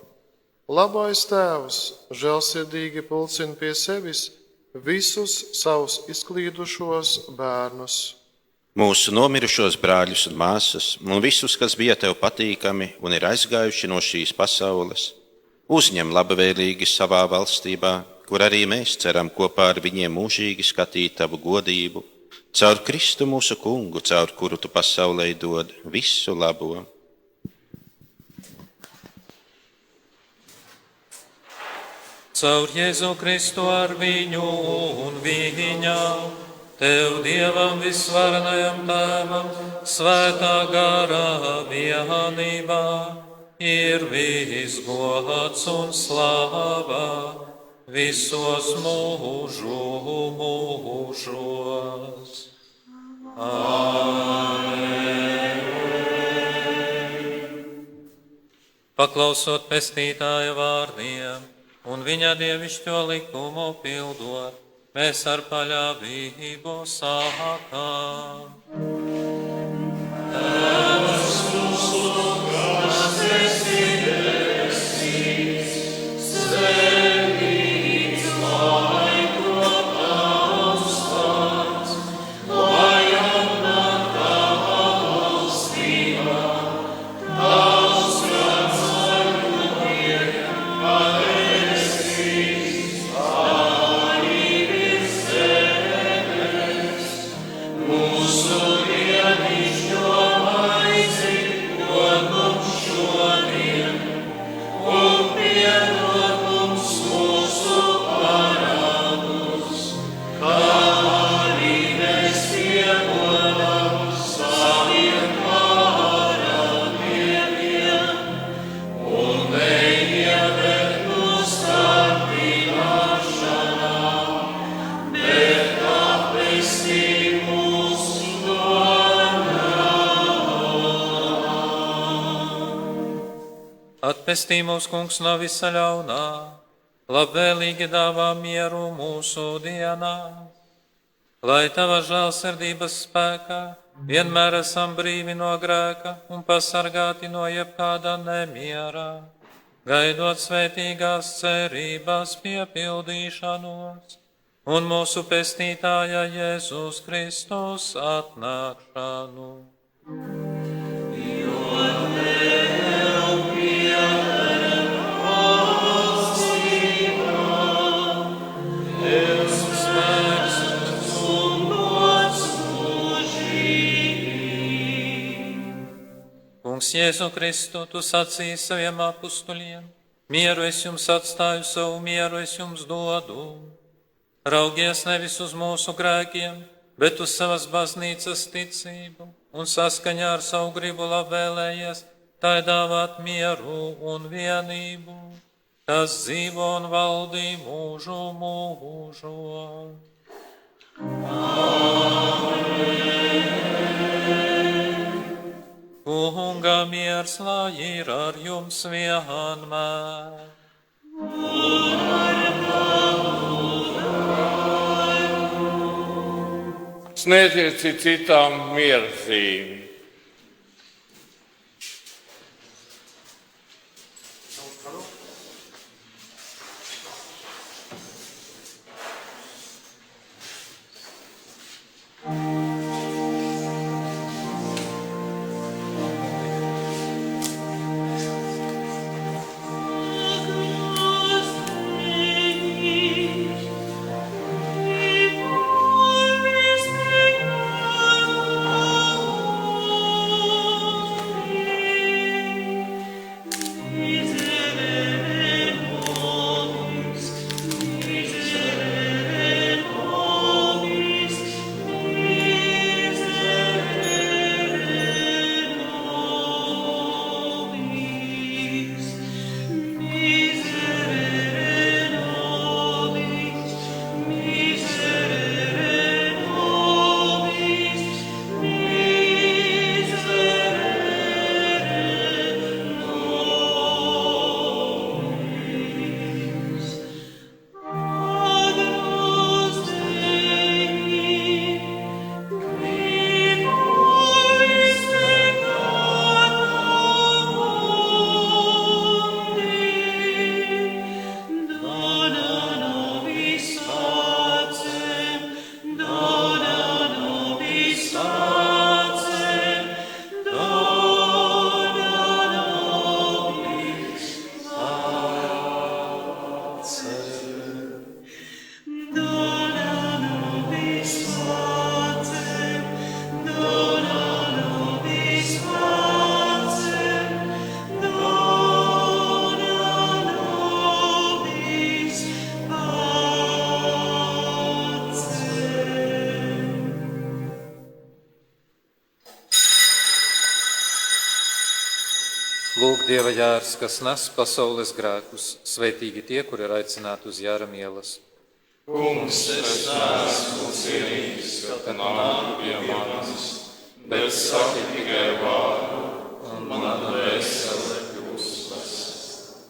Labais Tēvs žēlsirdīgi pulcina pie sevis visus savus izklīdušos bērnus. Mūsu nomirušos brāļus un māsas, un visus, kas bija tev patīkami un ir aizgājuši no šīs pasaules, uzņem labvēlīgi savā valstībā, kur arī mēs ceram kopā ar viņiem mūžīgi skatīt tavu godību, caur Kristu mūsu Kungu, caur kuru tu pasaulē dod visu labo. Caur Jēzu Kristu ar viņu un viņā, tev Dievam visvarenajam Tēvam, svētā garā vienībā, ir viss gods un slāva visos mūžu mūžos. Paklausot pestītāja vārdiem un viņa dievišķo likumu pildot, Mēs ar paļāvību sākam. Atpestī mūs, Kungs, no visa ļaunā, labvēlīgi dāvā mieru mūsu dienā. Lai Tava žēlsirdības spēkā vienmēr esam brīvi no grēka un pasargāti no jebkāda nemiera, gaidot svētīgās cerības piepildīšanos un mūsu pestītāja Jēzus Kristus atnākšanu. Kungs Jēzu Kristu, Tu sacīji saviem apustuļiem, mieru es jums atstāju, savu mieru es jums dodu. Raugies nevis uz mūsu grēkiem, bet uz savas baznīcas ticību, un saskaņā ar savu gribu labvēlējies, tai dāvāt mieru un vienību, kas dzīvo un valdī mūžu mūžos. Kunga miers, lai ir ar jums vienmēr. Sniedziet citām miera zīmi. Lūk, Dieva jērs, kas nes pasaules grēkus, sveitīgi tie, kuri ir aicināti uz jēra mielas. Kungs, es neesmu cienīgs, ka nāk pie manis, bet saki tikai vārdu, un mana dvēsele kļūs vesela.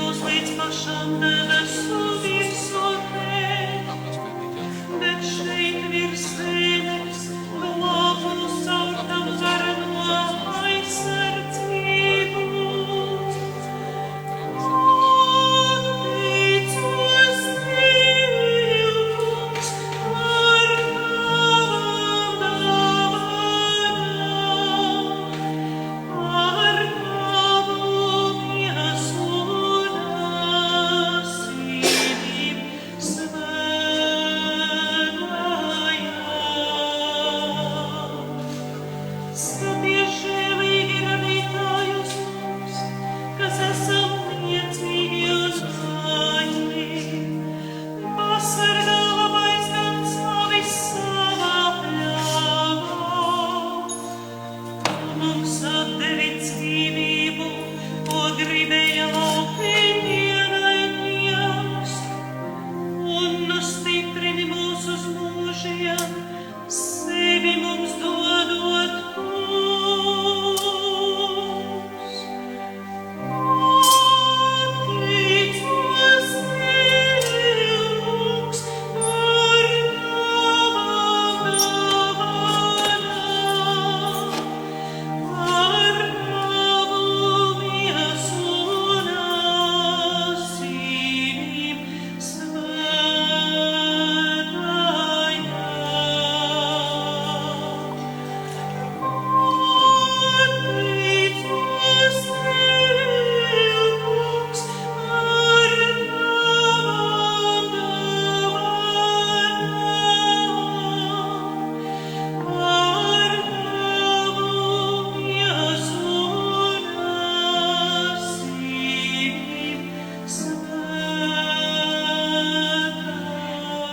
mūs līdz pašam debesu virsotnē, bet šeit virs zemes glābtu caur tavu vareno aizsardzību. Atteicos Tev, Kungs, par tavām dāvanām, par tavu miesu un asinīm svētājām. Skaties žēlīgi radītājus mums, kas esam niecīgi un vājīgi. Pasargā labais gan savi savā pļāvā. Tu mums atdevi dzīvību, ko gribēja laupiņi ienaidnieks, un stiprini mūs uz mūžiem, sevi mums dodot kungs. Atteicos Tev, Kungs, par tavām dāvanām, par tavu miesu un asinīm svētājām. Atteicos Tev, Kungs, par tavām dāvanām, par tavu miesu un asinīm svētājām. Atteicos Tev,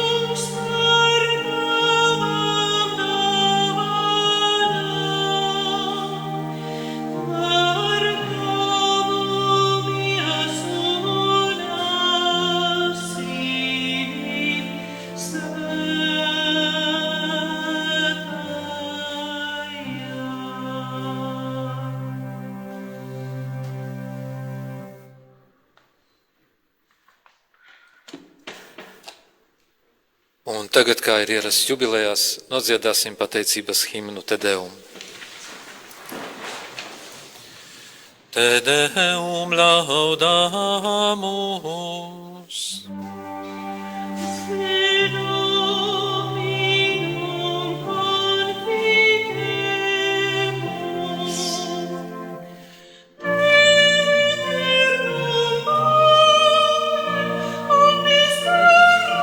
Kungs, par tavām dāvanām, par tavu miesu un asinīm svētājām. Un tagad, kā ir ierasts jubilejās, nodziedāsim pateicības himnu Te Deum. Te Deum laudamus. Dominum confidemus, eternum panem omnis terra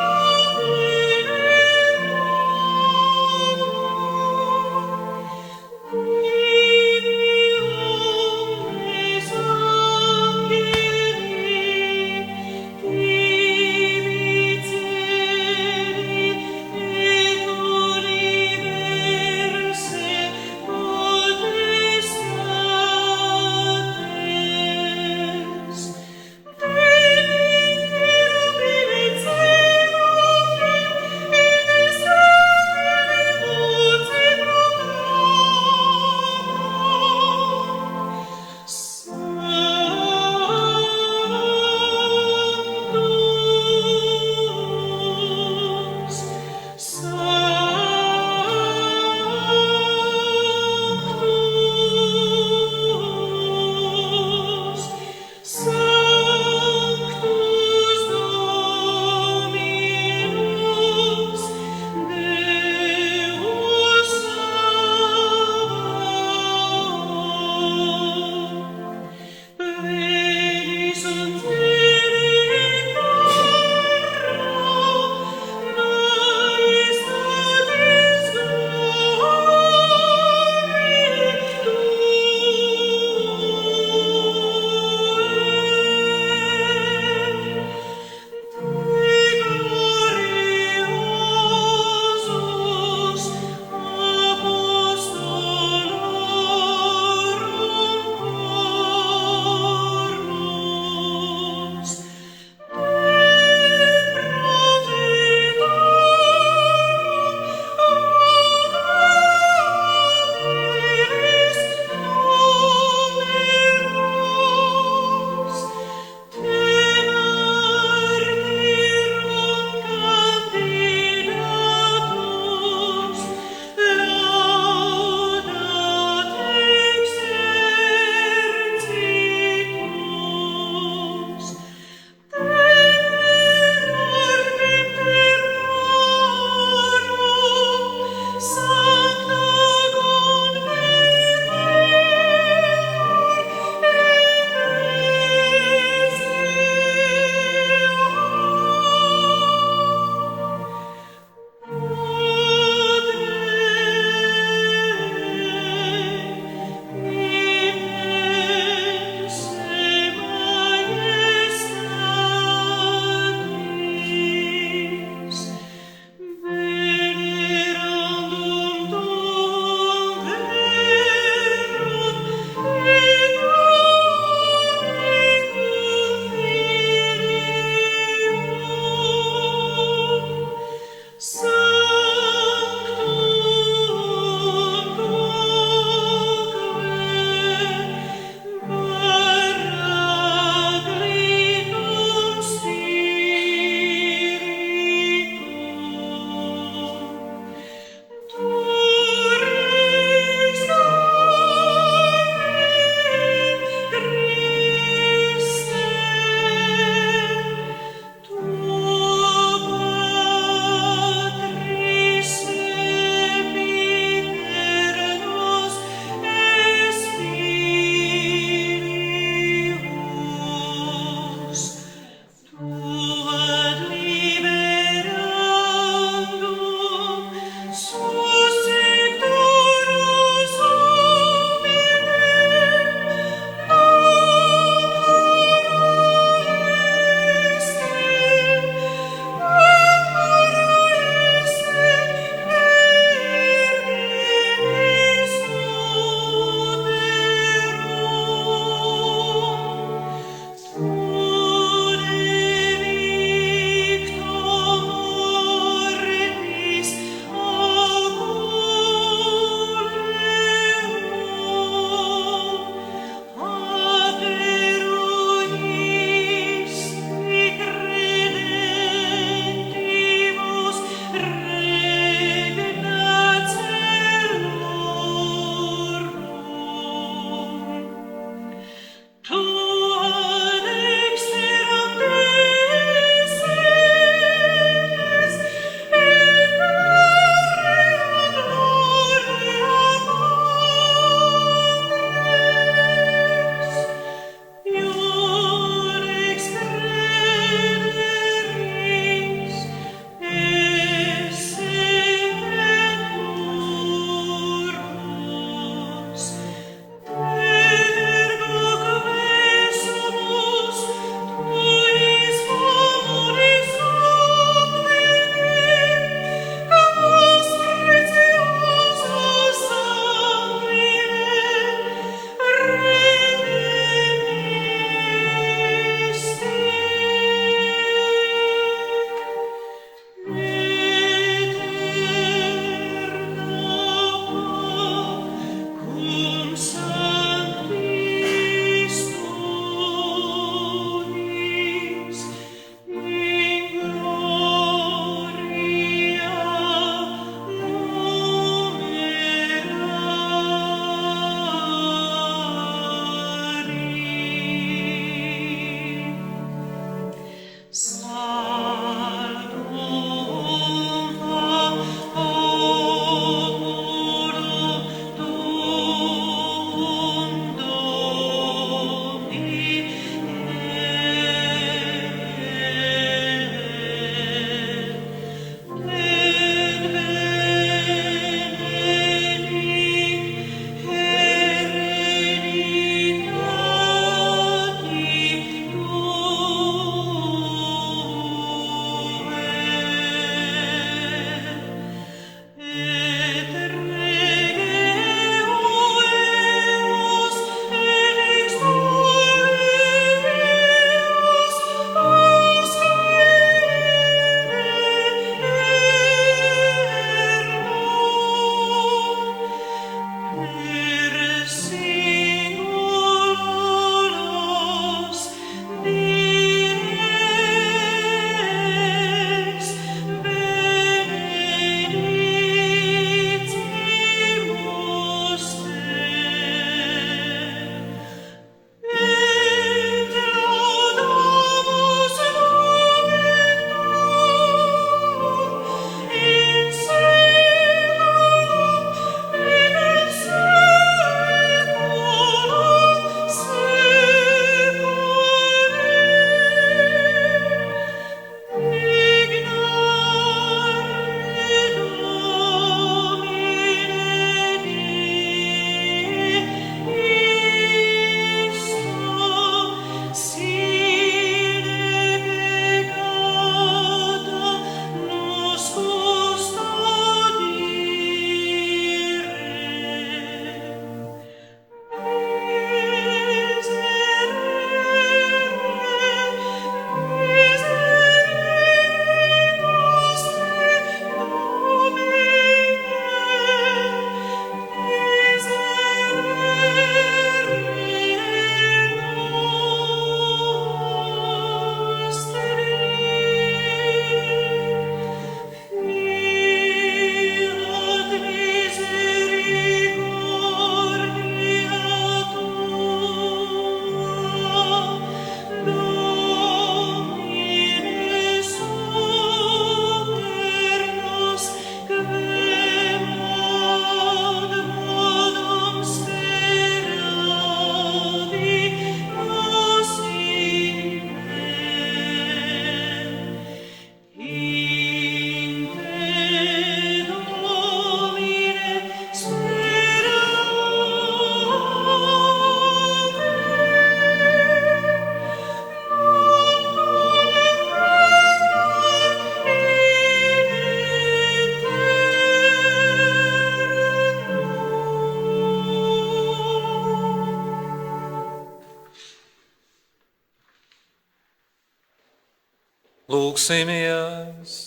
Lūksimies!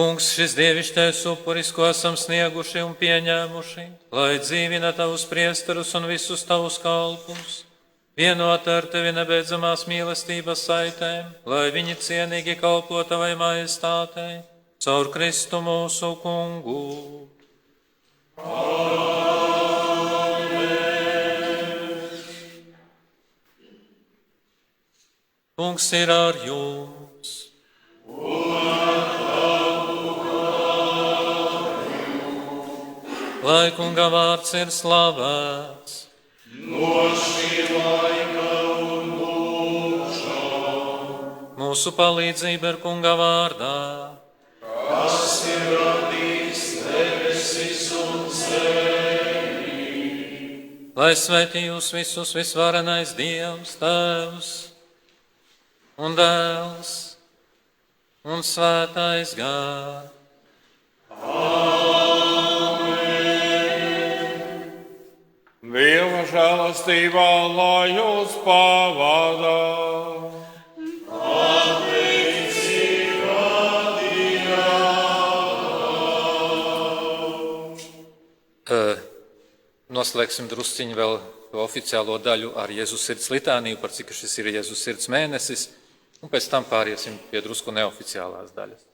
Kungs, šis dievišķais upuris, ko esam snieguši un pieņēmuši, lai dzīvina tavus priesterus un visus tavus kalpus, vienot ar tevi nebeidzamās mīlestības saitēm, lai viņi cienīgi kalpo tavai majestātei, caur Kristu mūsu Kungu. Kungs ir ar jums! Lai Kunga vārds ir slavēts! Mūsu palīdzība ir Kunga vārdā. Kas ir radījis debesis un zemi? Lai svētī jūs visus visvarenais Dievs, Tēvs un Dēls un Svētais Gars. Dieva žēlastībā, lai jūs pavada. Noslēgsim drusciņu vēl oficiālo daļu ar Jēzus sirds litāniju, par cik šis ir Jēzus sirds mēnesis, un pēc tam pāriesim pie drusku neoficiālās daļas.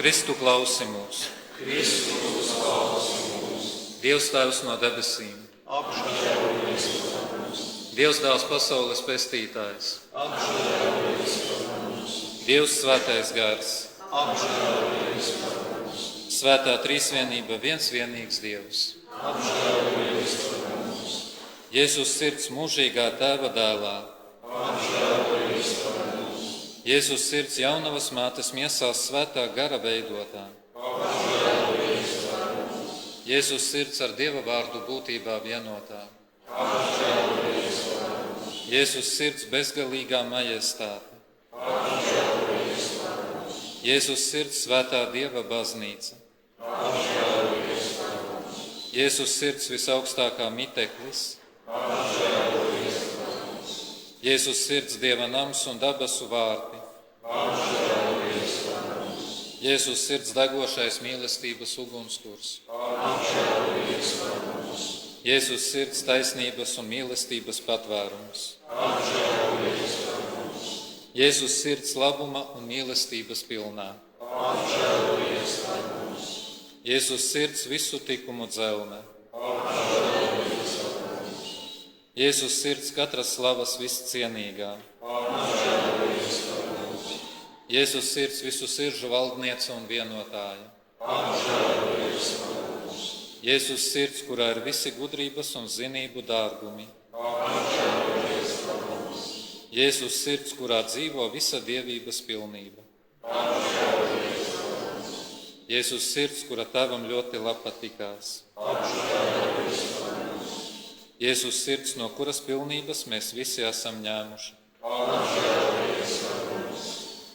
Kristu klausi mūs. Dievs Tēvs no debesīm. Dievs Dēls pasaules pestītājs. Dievs Svētais Gars. Svētā trīsvienība, viens vienīgs Dievs. Jēzus sirds mūžīgā Tēva dēlā. Jēzus sirds jaunavas mātes miesās svētā gara veidotā. Jēzus sirds ar Dieva vārdu būtībā vienotā. Jēzus sirds bezgalīgā majestāte. Jēzus sirds svētā Dieva baznīca. Jēzus sirds visaugstākā miteklis. Jēzus sirds Dieva nams un dabasu vārti. Jēzus sirds degošais mīlestības ugunskurs. Jēzus sirds taisnības un mīlestības patvērums. Jēzus sirds labuma un mīlestības pilnā. Jēzus sirds visu tikumu dzelme. Jēzus sirds katras slavas viscienīgā. Jēzus sirds visu sirdžu valdniece un vienotāja. Jēzus sirds, kurā ir visi gudrības un zinību dārgumi. Jēzus sirds, kurā dzīvo visa dievības pilnība. Jēzus sirds, kura Tēvam ļoti patikās. Jēzus sirds, no kuras pilnības mēs visi esam ņēmuši.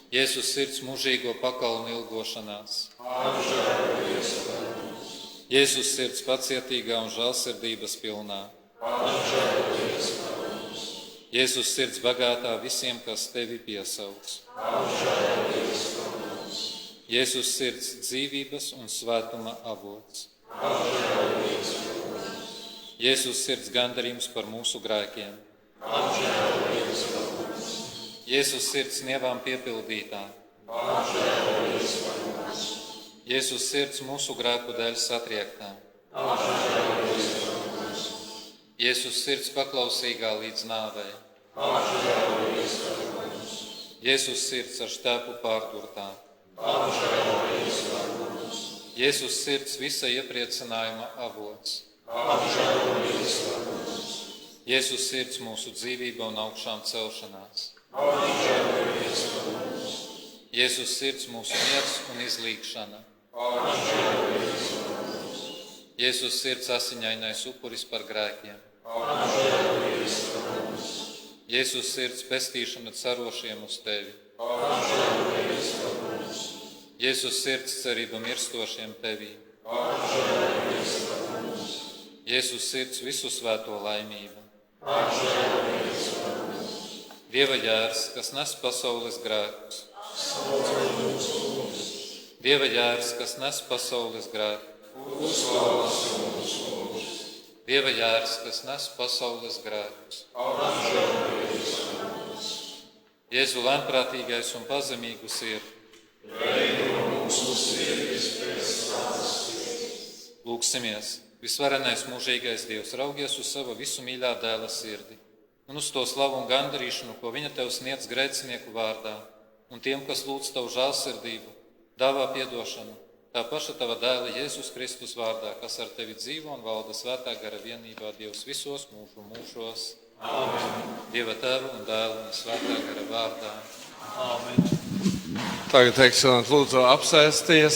Jēzus sirds mūžīgo pakalnu ilgošanās. Jēzus sirds pacietīgā un žēlsirdības pilnā. Jēzus sirds bagātā visiem, kas tevi piesauc. Jēzus sirds dzīvības un svētuma avots. Jēzus sirds gandarījums par mūsu grēkiem. Jēzus sirds nievām piepildītā. Jēzus sirds mūsu grēku dēļ satriektā. Jēzus sirds paklausīgā līdz nāvei. Jēzus sirds ar šķēpu pārdurtā. Jēzus sirds visa iepriecinājuma avots. Jēzus sirds mūsu dzīvība un augšām celšanās. Jēzus sirds mūsu miers un izlīgšana. Jēzus sirds asiņainais upuris par grēkiem. Jēzus sirds pestīšana carošiem uz tevi. Jēzus sirds cerība mirstošiem tevī. Jēzus sirds visu svēto laimību. Dieva jērs, kas nes pasaules grēkus. Dieva jērs, kas nes pasaules grēkus. Dieva jērs, kas nes pasaules grēkus. Jēzu lēnprātīgais un pazemīgu sirdi. Lūksimies, visvarenais mūžīgais Dievs, raugies uz sava visu mīļā dēla sirdi un uz to slavu un gandarīšanu, ko viņa tev sniedz grēcinieku vārdā, un tiem, kas lūdz tavu žēlsirdību, dāvā piedošanu, tā paša tava dēla Jēzus Kristus vārdā, kas ar tevi dzīvo un valda svētā gara vienībā, Dievs visos mūžu mūžos. Amen. Dieva tēva un dēla un svētā gara vārdā. Amen. Tagad ekscelenci lūdzu apsēsties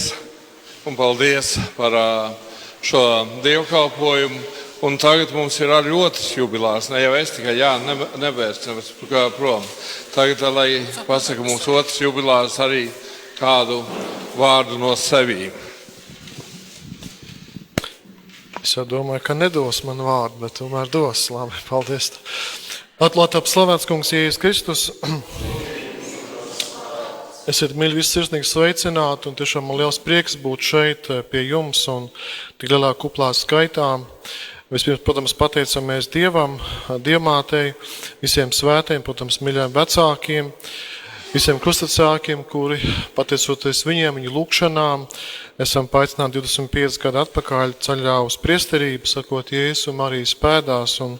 un paldies par šo dievkalpojumu. Un tagad mums ir arī otrs jubilārs. Ne jau es tikai nebērs prom. Tagad, lai pasaka mums otrs jubilārs arī kādu vārdu no sevī. Es jau domāju, ka nedos man vārdu, bet tomēr dos. Labi, paldies. Atklāt ap slavēts kungs Jēzus Kristus. Esiet mīļi visi sirsnīgi sveicināti, un tiešām man liels prieks būt šeit pie jums un tik lielā kuplā skaitā. Vispirms, protams, pateicamies Dievam, Dievmātei, visiem svētiem, protams, mīļiem vecākiem, visiem krustacākiem, kuri, pateicoties viņiem, viņu lūgšanām, esam paaicināti 25 gadu atpakaļ ceļā uz priesterību, sakot Jēzu Marijas pēdās. Un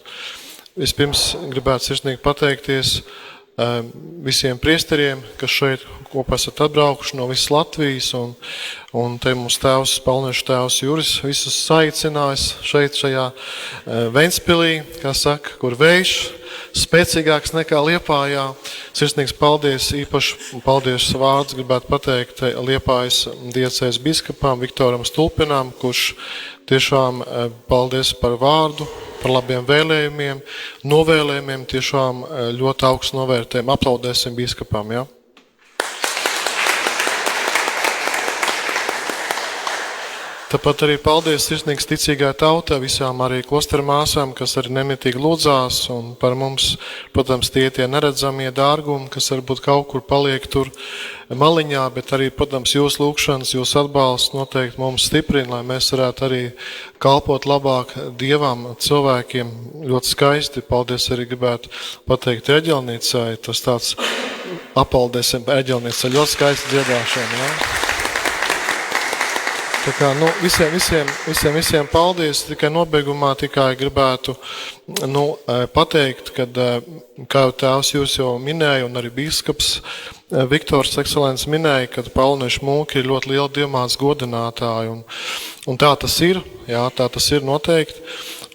vispirms gribētu sirsnīgi pateikties visiem priesteriem, kas šeit kopā esat atbraukuši no visas Latvijas, un te mums tēvs, Palniešu tēvs Juris visus saicinājis šeit šajā Ventspilī, kā saka, kur vējš spēcīgāks nekā Liepājā. Sirsnīgs paldies, īpaši paldies vārds, gribētu pateikt Liepājas diecēs biskupām Viktoram Stulpinām, kurš tiešām paldies par vārdu, par labiem vēlējumiem, novēlējumiem, tiešām ļoti augstu novērtējumu. Aplaudēsim biskupām, ja? Tāpat arī paldies sirsnīgs ticīgai tautai, visām arī klosteru māsām, kas arī nemitīgi lūdzās, un par mums, protams, tie neredzamie dārgumi, kas varbūt kaut kur paliek tur maliņā, bet arī, protams, jūs lūgšanas, jūs atbalsts noteikti mums stiprina, lai mēs varētu arī kalpot labāk Dievam, cilvēkiem. Ļoti skaisti, paldies arī gribētu pateikt Eģelnīcai, tas tāds apaldēsim Eģelnīcai, ļoti skaisti dziedāšana, ja? Tā kā, visiem paldies, tikai nobeigumā tikai gribētu pateikt, kad, kā jau tēvs jūs jau minēja, un arī bīskaps Viktors Ekscelents minēja, kad Palniešu mūki ir ļoti liela dievmātes godinātāji, un tā tas ir, jā, tā tas ir noteikti,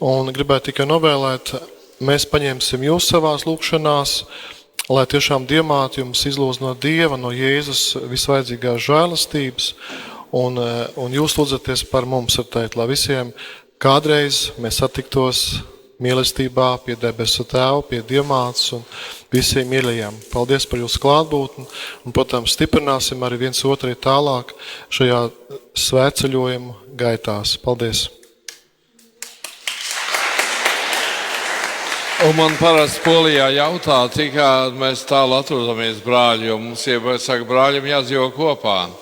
un gribētu tikai novēlēt, mēs paņemsim jūs savās lūgšanās, lai tiešām dievmāte jums izlūdz no Dieva, no Jēzus visvajadzīgās žēlastības, un jūs lūdzaties par mums, lai visiem kādreiz mēs satiktos mīlestībā pie debesu Tēva, pie Dievmātes un visiem mīļajiem. Paldies par jūsu klātbūtni un, protams, stiprināsim arī viens otru tālāk šajā svētceļojuma gaitās. Paldies! Un man parasti Polijā jautā, cik mēs tālu atrodamies brāļi, jo mums saka, brāļiem jādzīvo kopā.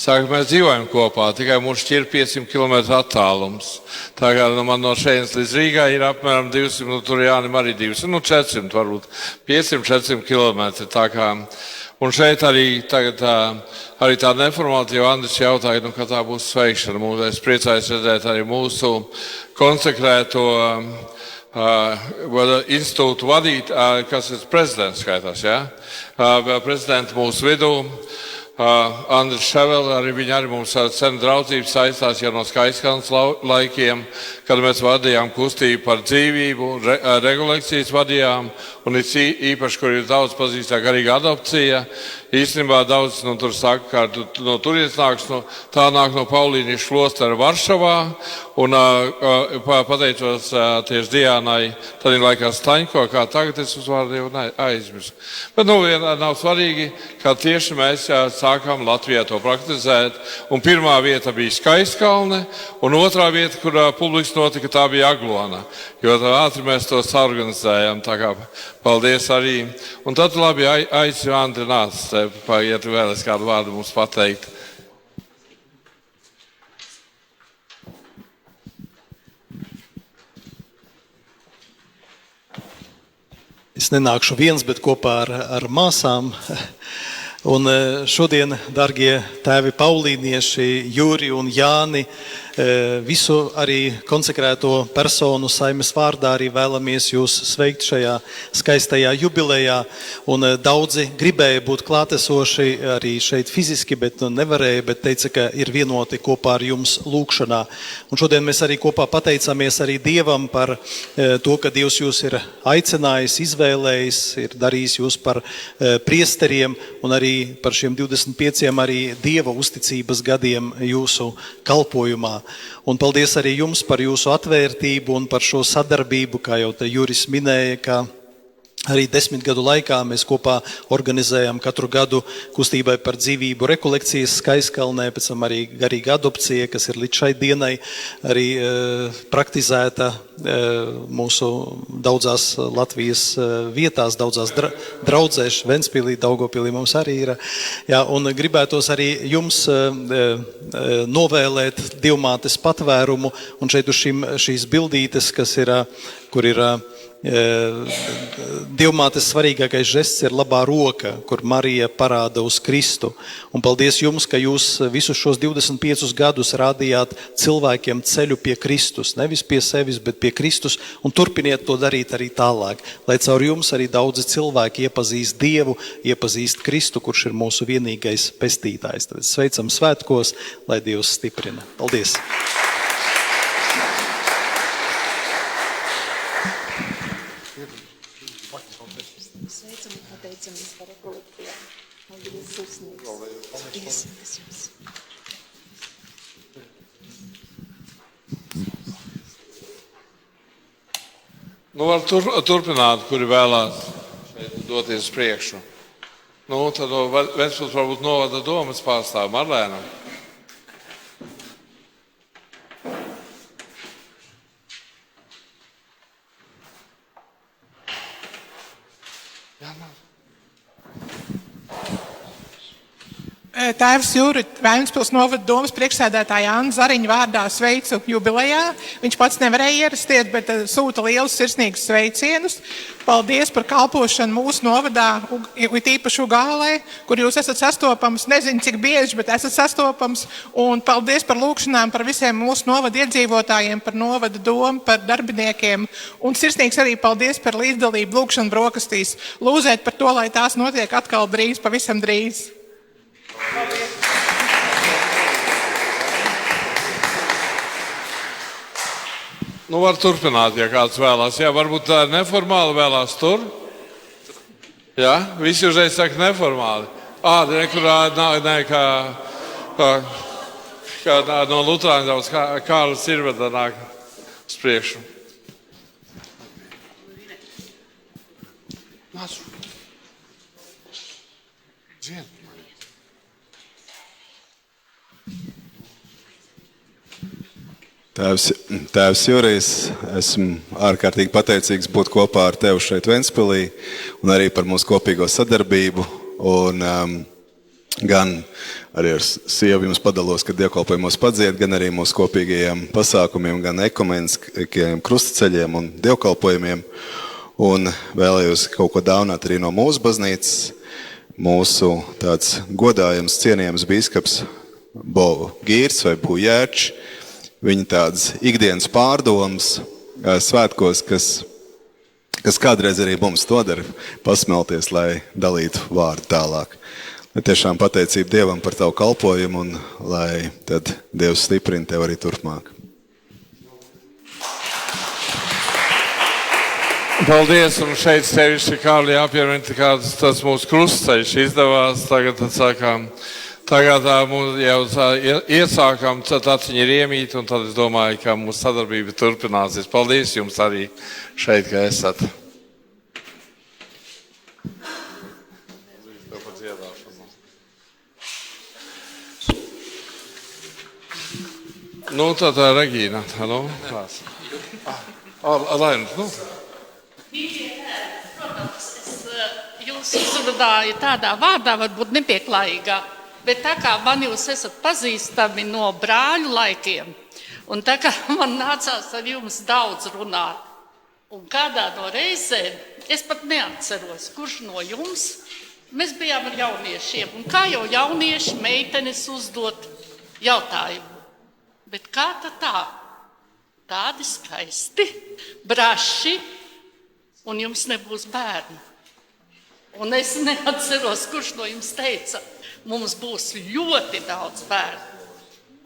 Saka, mēs dzīvojam kopā, tikai mums šķir 500 km attālums. Tā kā man no šeienes līdz Rīgai ir apmēram 200, tur Jānim arī 200, 400 varbūt, 500-400 km. Tā kā, un šeit arī tagad arī tā neformāli, jo Andris jautāja, ka tā būs sveikšana. Es priecājos redzēt arī mūsu konsekrēto institūtu vadīt, kas ir prezidents skaitās, ja? Prezidents mūsu vidū. Andris Ševels, arī viņi arī mums ar cenu draudzību saistās jau no Skaistkalnes laikiem, kad mēs vadījām kustību par dzīvību, rekolekcijas vadījām, un īpaši, kur ir daudz pazīstā garīga adopcija. Īstenībā daudz tur saka, ka no turies nāks, tā nāk no Paulīniešu klostera Varšavā, Un pateicos tieši Diānai, tad ir laikā Staņko, kā tagad es uz vārdu jau aizmirsu. Bet nav svarīgi, ka tieši mēs sākām Latvijā to praktizēt. Un pirmā vieta bija Skaistkalne, un otrā vieta, kur publiski notika, tā bija Aglona. Jo tā ātri mēs to saorganizējām. Tā kā paldies arī. Un tad labi aicinu Andri nāc, ja tu vēlies kādu vārdu mums pateikt. Es nenākšu viens, bet kopā ar māsām. Un šodien, darbie tēvi paulīnieši, Juri un Jāni, visu arī konsekrēto personu Saimes vārdā arī vēlamies jūs sveikt šajā skaistajā jubilejā. Un daudzi gribēja būt klātesoši arī šeit fiziski, bet nevarēja, bet teica, ka ir vienoti kopā ar jums lūkšanā. Un šodien mēs arī kopā pateicāmies arī Dievam par to, ka Dievs jūs ir aicinājis, izvēlējis, ir darījis jūs par priesteriem un arī par šiem 25 arī Dieva uzticības gadiem jūsu kalpojumā. Un paldies arī jums par jūsu atvērtību un par šo sadarbību, kā jau te Juris minēja, ka arī 10 gadu laikā mēs kopā organizējam katru gadu kustībai par dzīvību rekolekcijas Skaistkalnē, pēc tam arī garīga adopcija, kas ir līdz šai dienai arī praktizēta mūsu daudzās Latvijas vietās, daudzās draudzēs, Ventspilī, Daugavpilī mums arī ir. Jā, un gribētos arī jums novēlēt Dievmātes patvērumu, un šeit uz šīs bildītes, kas ir, kur ir Dievmātes svarīgākais žests ir labā roka, kur Marija parāda uz Kristu. Un paldies jums, ka jūs visus šos 25 gadus rādījāt cilvēkiem ceļu pie Kristus. Nevis pie sevis, bet pie Kristus. Un turpiniet to darīt arī tālāk. Lai caur jums arī daudzi cilvēki iepazīst Dievu, iepazīst Kristu, kurš ir mūsu vienīgais pestītājs. Tad sveicam svētkos, lai Dievs stiprina. Paldies! Sveicam un pateicamies par rekolekcijām. Paldies, sirsnīgs. Paldies jums. Nu, var turpināt, kuri vēlās šeit doties uz priekšu. Nu, tad Ventspils varbūt novada domas pārstāv Marlēna. Tēvs Juri, Ventspils novada domas priekšsēdētāja Anna Zariņa vārdā sveicu jubilejā. Viņš pats nevarēja ierasties, bet sūta lielus sirsnīgus sveicienus. Paldies par kalpošanu mūsu novadā, īpaši Ugālē, kur jūs esat sastopams. Nezinu, cik bieži, bet esat sastopams. Un paldies par lūkšanām par visiem mūsu novada iedzīvotājiem, par novada domu, par darbiniekiem. Un sirsnīgs arī paldies par līdzdalību lūkšanu brokastīs. Lūzēt par to, lai tās notiek atkal drīz, pavisam drīz. Nu, var turpināt, ja kāds vēlās. Jā, varbūt tā neformāli vēlās tur. Jā, visi uzreiz saka neformāli. Kā no Lutrāņu daudz Kārlis Irveda nāk uz priekšu. Nāc. Dzien. Tēvs Jurijs, esmu ārkārtīgi pateicīgs būt kopā ar tevi šeit Ventspilī un arī par mūsu kopīgo sadarbību. Un, gan arī ar sievu jums padalos, ka dievkalpojumos padzied, gan arī mūsu kopīgajiem pasākumiem, gan ekumeniskajiem krustaceļiem un dievkalpojumiem. Un vēlējos kaut ko dāvināt arī no mūsu baznīcas. Mūsu tāds godājams, cienījams bīskaps Bo Gīrs vai Bujērč. Viņa tādas ikdienas pārdomas svētkos, kas kādreiz arī mums to dara, pasmelties, lai dalītu vārdu tālāk. Lai tiešām pateicība Dievam par tavu kalpojumu un lai tad Dievs stiprina tev arī turpmāk. Paldies, un šeit sevišķi Kārli jāpiemina, kāds tas mūsu krustceļš izdevās. Tagad tad sākām Tagad mums jau iesākām, taciņi ir iemīti, un tad es domāju, ka mūsu sadarbība turpināsies. Paldies jums arī šeit, ka esat. Nu, tā Regīna, nu, klās. Laina, nu. Protams, jūs uzrunāju tādā vārdā, varbūt nepieklājīgā, bet tā kā man jūs esat pazīstami no brāļu laikiem, un tā kā man nācās ar jums daudz runāt, un kādā no reizēm, es pat neatceros, kurš no jums, mēs bijām ar jauniešiem, un kā jau jaunieši meitenes uzdot jautājumu. Bet kā tā? Tādi skaisti, braši, un jums nebūs bērni. Un es neatceros, kurš no jums teica, mums būs ļoti daudz bērnu.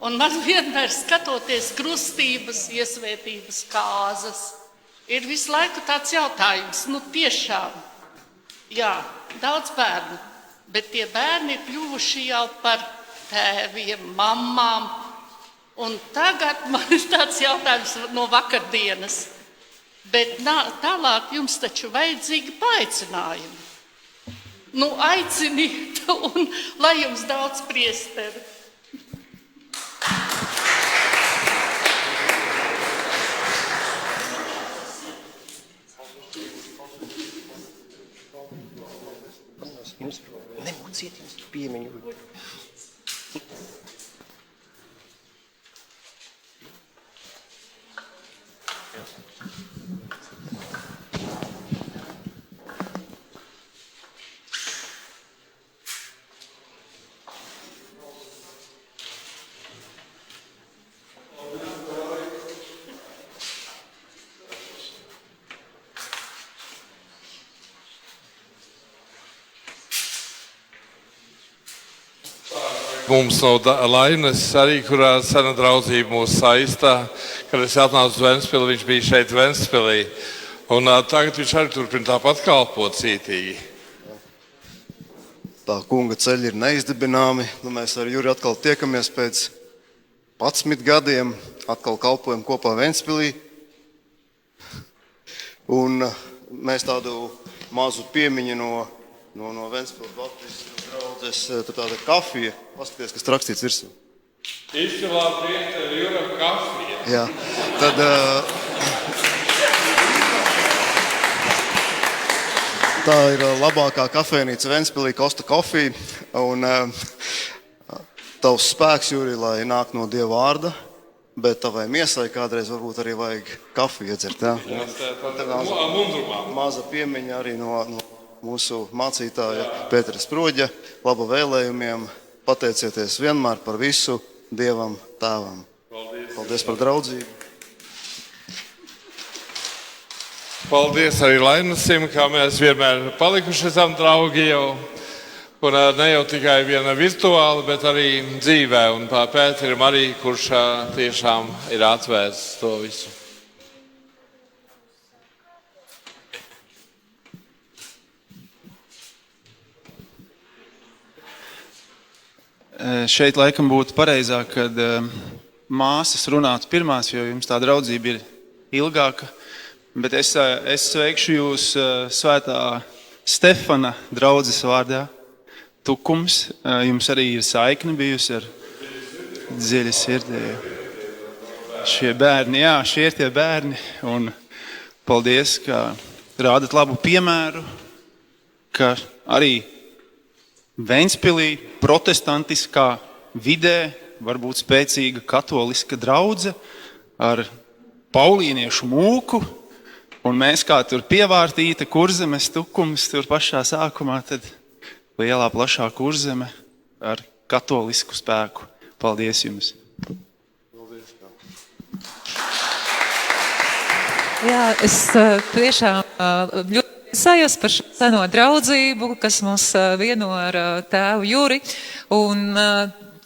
Un man vienmēr skatoties krustības, iesvētības kāzas, ir visu laiku tāds jautājums, nu tiešām, jā, daudz bērnu, bet tie bērni ir kļuvuši jau par tēviem, mammām. Un tagad man ir tāds jautājums no vakardienas, bet tālāk jums taču vajadzīgi paaicinājumi. Nu, aiciniet, un lai jums daudz priesteri. Jums nemociet, jums piemiņu. Mums no Lainas arī, kurā sena draudzība mūs saistā, kad es atnācu uz Ventspili, viņš bija šeit Ventspilī. Un tagad viņš arī turpina tāpat kalpot cītīgi. Tā kunga ceļi ir neizdibināmi. Nu, mēs ar Juri atkal tiekamies pēc 11 gadiem, atkal kalpojam kopā Ventspilī. Un mēs tādu mazu piemiņu no Ventspils Baptistu draudzes, tur tāda kafija, paskaties, kas rakstīts virsū. Izcilā priesteri Jura kafija. Jā, tad tā ir labākā kafejnīca Ventspilī, Costa Coffee, un tavs spēks, Juri, lai nāk no Dieva vārda, bet tavai miesai kādreiz varbūt arī vajag kafiju iedzert, jā? Maza piemiņa arī no mūsu mācītāja Pētera Sproģa, laba vēlējumiem, pateicieties vienmēr par visu Dievam Tēvam. Paldies par draudzību. Paldies arī Lainasim, kā mēs vienmēr palikuši esam draugi jau. Un ne jau tikai viena virtuāli, bet arī dzīvē. Un Pēterim arī, kurš tiešām ir atvērts to visu. Šeit laikam būtu pareizāk, kad māsas runātu pirmās, jo jums tā draudzība ir ilgāka. Bet es sveikšu jūs svētā Stefana draudzes vārdā. Tukums, jums arī ir saikne bijusi ar dziļa sirdī. Šie bērni, jā, šie ir tie bērni. Un paldies, ka rādat labu piemēru, ka arī Ventspilī protestantiskā vidē var būt spēcīga katoliska draudze ar paulīniešu mūku, un mēs kā tur pievārtīta Kurzemes Tukums tur pašā sākumā, tad lielā plašā Kurzeme ar katolisku spēku. Paldies jums! Jā, es tiešām ļoti priecājos par šo seno draudzību, kas mūs vieno ar tēvu Juri. Un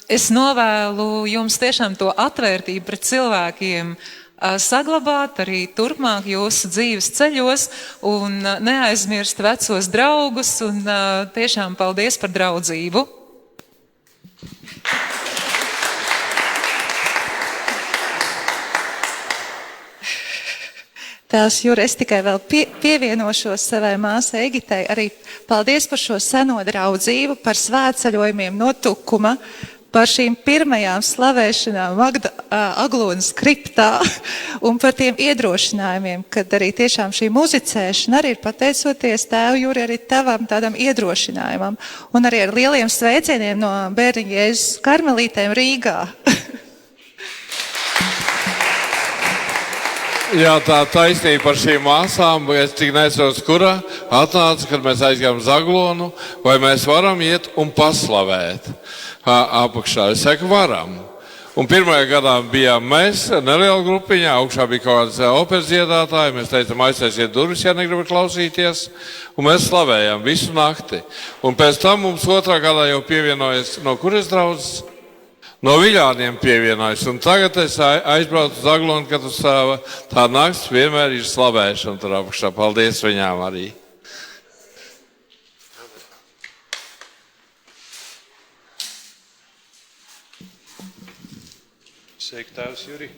es novēlu jums tiešām to atvērtību pret cilvēkiem saglabāt arī turpmāk jūsu dzīves ceļos un neaizmirst vecos draugus. Un tiešām paldies par draudzību. Tēvs Juri, es tikai vēl pievienošos savai māsai Egitai. Arī paldies par šo seno draudzību, par svētceļojumiem no Tukuma, par šīm pirmajām slavēšanām Aglonas kriptā un par tiem iedrošinājumiem, kad arī tiešām šī muzicēšana arī ir pateicoties Tēvu Juri arī tavam tādam iedrošinājumam un arī ar lieliem sveicieniem no Bērniņa Jēzus karmelītēm Rīgā. Jā, tā taisnība par šīm māsām, es tik nesaprotu, kurā atnāca, kad mēs aizgājām uz Aglonu, vai mēs varam iet un paslavēt apakšā. Es saku, varam. Un pirmajā gadā bijām mēs, neliela grupiņā, augšā bija kaut kāds operas dziedātāji, mēs teicām, aiztaisiet durvis, ja negribat klausīties, un mēs slavējām visu nakti. Un pēc tam mums otrā gadā jau pievienojas, no kuras draudzes? No Viļāniem pievienojas, un tagad es aizbraucu uz Aglonu, kad uz tā nakts vienmēr ir slavēšana tur apakšā. Paldies viņām arī. Sveiki, Tēvs Juri.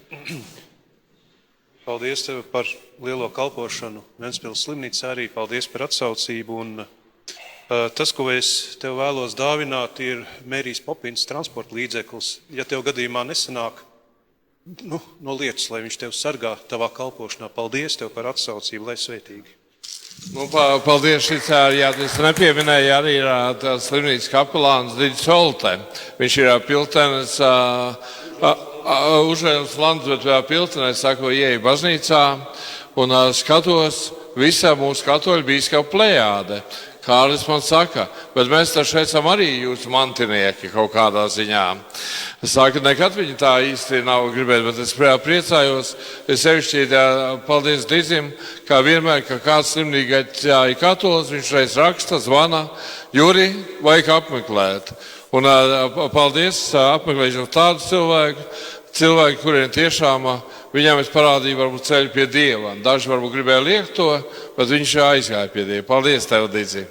Paldies Tev par lielo kalpošanu Ventspils slimnīcā arī. Paldies par atsaucību. Un tas, ko es Tev vēlos dāvināt, ir Mērijas Popins transporta līdzeklis. Ja Tev gadījumā nesanāk, no lietas, lai viņš Tev sargā tavā kalpošanā. Paldies Tev par atsaucību, lai svētīgi. Paldies, jā, es nepieminēju arī slimnīcas kapelāns Diģis Olte. Viņš ir Piltenes, Užēnas Landsbērtā Piltenē, sako, ieeja baznīcā un skatos, visā mūsu katoļu bīskapu plejāde. Kārlis man saka, bet mēs taču esam arī jūsu mantinieki kaut kādā ziņā. Es saku, nekad viņi tā īsti nav gribēt, bet es priecājos. Es sevišķi paldies Dizim, kā vienmēr, ka kāds slimnīgais ir katolis, viņš reiz raksta, zvana, Juri, vajag apmeklēt. Un paldies apmeklēšanu tādu cilvēku, kuriem tiešām viņam es parādīju varbūt ceļu pie Dieva. Daži varbūt gribēja liekt to, bet viņš aizgāja pie Dieva. Paldies Tev, Dizi!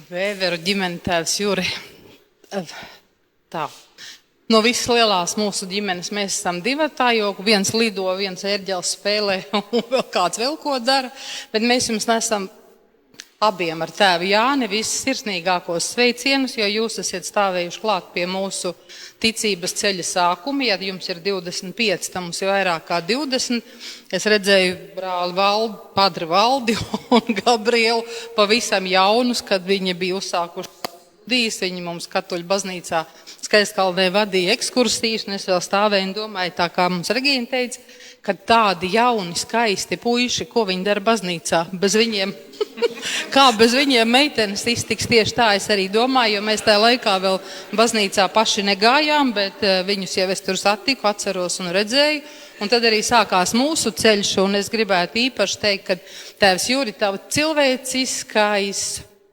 Vēveru ģimene Tēvs Juri. Tā. No visas lielās mūsu ģimenes mēs esam divatā, jo viens lido, viens ērģels spēlē un vēl kāds vēl ko dara, bet mēs jums nesam abiem ar tēvu Jāni visus sirsnīgākos sveicienus, jo jūs esat stāvējuši klāt pie mūsu ticības ceļa sākuma. Ja jums ir 25, tad mums ir vairāk kā 20. Es redzēju brāli Padri Valdi un Gabrielu pavisam jaunus, kad viņi bija uzsākuši studijas. Viņi mums Katoļu baznīcā Skaistkalnē vadīja ekskursijas, un es vēl stāvēju un domāju, tā kā mums Regīna teica, ka tādi jauni, skaisti puiši, ko viņi dara baznīcā, bez viņiem, kā bez viņiem meitenes iztiks, tieši tā es arī domāju, jo mēs tajā laikā vēl baznīcā paši negājām, bet viņus jau es tur satiku, atceros un redzēju, un tad arī sākās mūsu ceļš, un es gribētu īpaši teikt, ka Tēvs Juri, tava cilvēciskais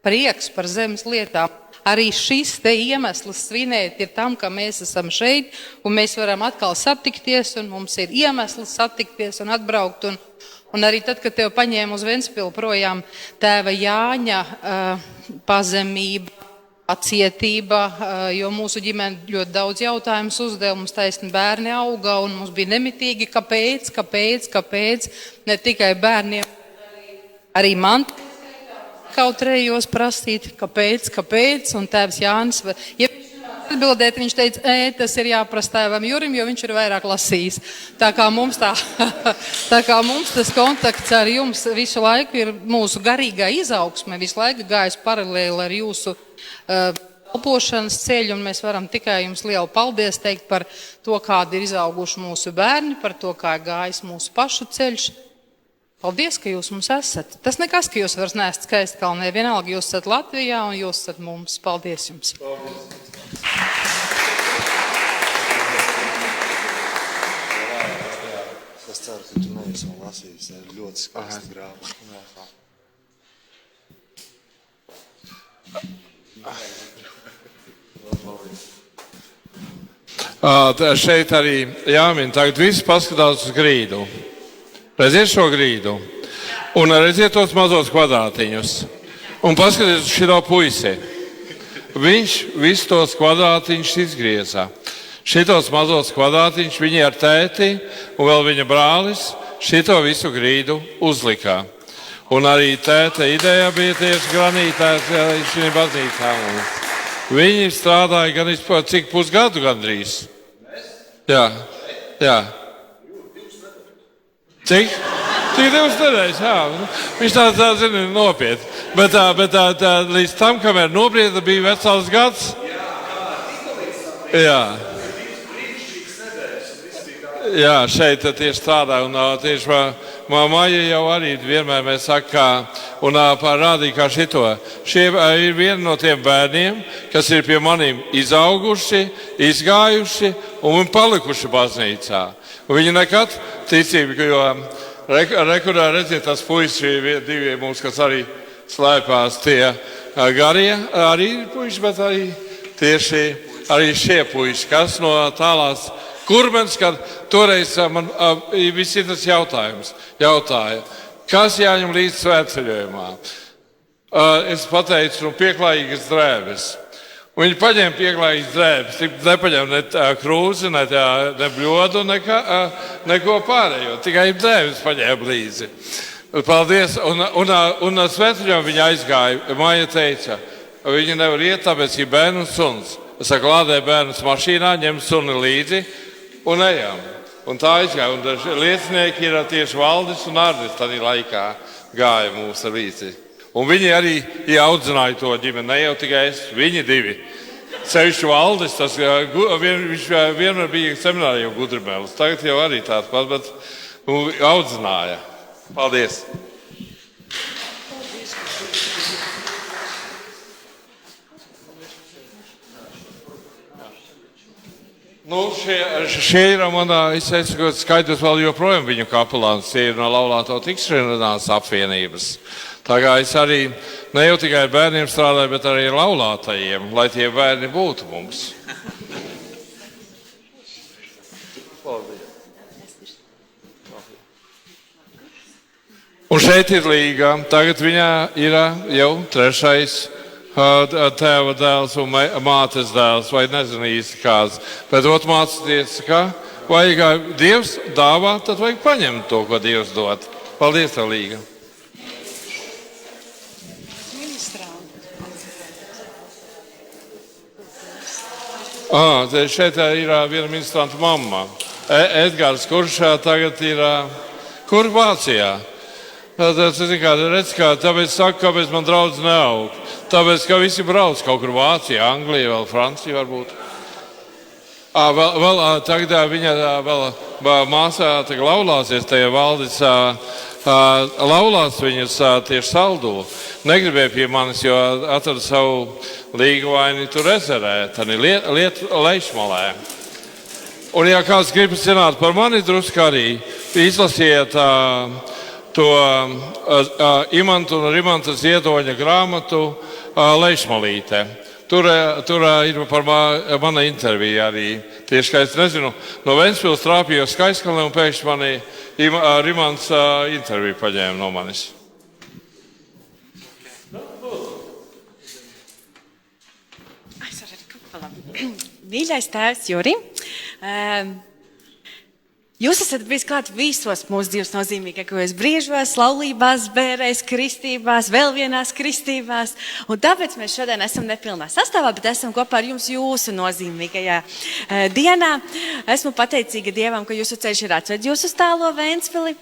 prieks par zemes lietām, arī šis te iemesls svinēt ir tam, ka mēs esam šeit, un mēs varam atkal satikties, un mums ir iemesls satikties un atbraukt. Un arī tad, kad tev paņēma uz Ventspilu projām tēva Jāņa pazemība, pacietība, jo mūsu ģimene ļoti daudz jautājumus uzdeva, mums taisni bērni auga, un mums bija nemitīgi, kāpēc, ne tikai bērniem, arī man kautrējos prasīt, kāpēc, un tēvs Jānis, ja atbildēt, viņš teica, tas ir jāprasa tēvam Jurim, jo viņš ir vairāk lasījis. Tā kā mums tas kontakts ar jums visu laiku ir mūsu garīgā izaugsme, visu laiku gājis paralēli ar jūsu kalpošanas ceļu, un mēs varam tikai jums lielu paldies teikt par to, kādi ir izauguši mūsu bērni, par to, kā gājis mūsu pašu ceļš. Paldies, ka jūs mums esat. Tas nekas, ka jūs vairs neesat Skaistkalnē. Vienalga, jūs esat Latvijā un jūs esat mums. Paldies jums. Es ceru, ka tu neesi vēl lasījis. Ir ļoti skaisti grāmata. Šeit arī jāmin, tagad visi paskatās uz grīdu. Redziet šo grīdu. Un redziet tos mazos kvadrātiņus. Un paskatieties uz šito puisi. Viņš visus tos kvadrātiņus izgrieza. Šitos mazos kvadrātiņus viņi ar tēti un vēl viņa brālis šito visu grīdu uzlika. Un arī tēta ideja bija tieši granītās šī baznīcā. Viņi strādāja gan cik pusgadu gandrīz. Jā. Cik? Cik 2 nedēļas, jā. Viņš tā zina, nopietni. Bet tā līdz tam, kamēr nobrieda, bija vesels gads. Jā, šeit tieši strādā. Un tieši Māja jau arī vienmēr mēs saka, un parādīja kā šito. Šie ir vieni no tiem bērniem, kas ir pie maniem izauguši, izgājuši un palikuši baznīcā. Un viņi nekad ticību, jo rekurā redziet tas puiši, divi mums, kas arī slēpās tie garie, arī puiši, bet arī tieši arī šie puiši, kas no tālās Kurmens, kad toreiz man visi tas jautāja, kas jāņem līdz svētceļojumā. Es pateicu, pieklājīgas drēbes. Un viņi paņēma pieklājīgas drēbes, nepaņēma ne krūzi, ne bļodu, neko pārējo, tikai drēbes paņēma līdzi. Paldies, un svētceļojumā viņi aizgāja, Māja teica, viņi nevar iet, tāpēc ir bērnu suns. Es saku, lādē bērnus mašīnā, ņem suni līdzi, un ejam. Un tā aizgāja. Un liecinieki ir tieši Valdis un Ardis tādā laikā gāja mūs ar līdzi. Un viņi arī audzināja to ģimeni, ne jau tikai es, viņi divi. Sevišķi Valdis, viņš vienmēr bija seminārā jau Gudrmēlis. Tagad jau arī tāds pats, bet audzināja. Paldies! Šie ir manā, es teicu, ka skaidrs vēl joprojām viņu kapelāns, tie ir no laulāto tikšanās apvienības. Tā kā es arī ne jau tikai ar bērniem strādāju, bet arī ar laulātajiem, lai tie bērni būtu mums. Un šeit ir Līga, tagad viņā ir jau 3. tēva dēls un mātes dēls, vai nezinu īsti kāds. Bet mācīties, ka vajag Dievs dāvā, tad vajag paņemt to, ko Dievs dod. Paldies, tev, Līga. Šeit ir viena ministranta mamma. Edgars, kurš tagad ir kur Vācijā? Redz, tāpēc saku, kāpēc man draudz neaug. Tāpēc, ka visi brauc kaut kur Vācijā, Anglija, vēl Francija varbūt. Tagad viņa māsā laulāsies, tajā Valdis laulās viņas tieši Saldū. Negribēja pie manis, jo atrada savu līguvaini tur ezerē, tani Leišmalē. Un ja kāds grib zināt par mani drusku arī, izlasiet to Imanta un Rimanta Ziedoņa grāmatu Leišmalītē. Tur ir par mana intervija arī. Tieši, kā es nezinu, no Ventspils trāpījos Skaiskalnē un pēkšņi mani Rimants interviju paņēma no manis. Mīļais tēvs Juri, jūs esat bijis klāt visos mūsu dzīves nozīmīgākajos brīžos, laulībās, bērēs, kristībās, vēl vienās kristībās. Un tāpēc mēs šodien esam nepilnā sastāvā, bet esam kopā ar jums jūsu nozīmīgajā dienā. Esmu pateicīga Dievam, ka jūsu ceļš ir atved jūs uz tālo Ventspili.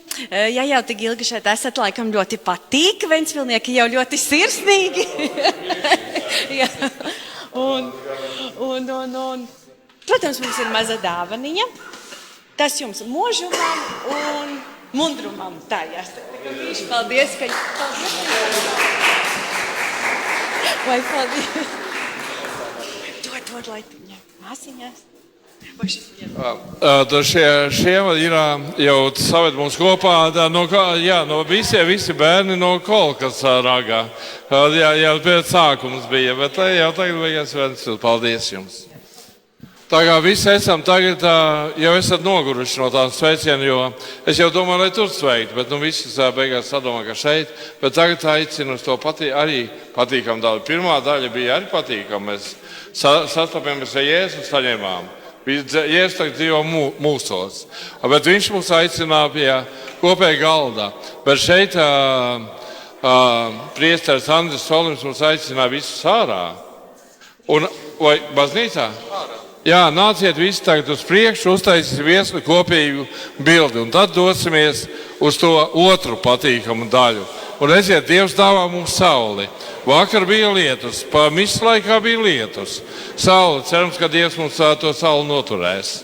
Ja jau tik ilgi šeit esat, laikam ļoti patīk, Ventspilnieki jau ļoti sirsnīgi. Protams, mums ir maza dāvaniņa. Tas jums mūžumam un mundrumam tā jāsaka. Paldies, ka vai paldies. Dod laitiņā. Māsiņās. Šie ir jau saved mums kopā, no visi bērni no Kolkas ragā. Jā, pēc sākums bija, bet jau tagad vajag Ventspils. Paldies jums. Tā kā visi esam tagad, jau esat noguruši no tās sveiciena, jo es jau domāju, lai tur sveiktu, bet visi beigās sadomā, ka šeit, bet tagad aicinu uz to arī patīkam daļu. Pirmā daļa bija arī patīkama, mēs sastapamies ar Jēzu un saņēmām. Jēzus tagad dzīvo mūsos, bet viņš mūs aicināja pie kopēja galda, bet šeit priesteris Andris Solims mūs aicināja visus ārā, vai baznīcā? Jā, nāciet visi tagad uz priekšu, uztaisīsim viesli kopīgu bildi, un tad dosimies uz to otru patīkamu daļu. Un redziet, Dievs dāvā mums sauli. Vakar bija lietus, pa misas laikā bija lietus. Saule, cerams, ka Dievs mums to sauli noturēs.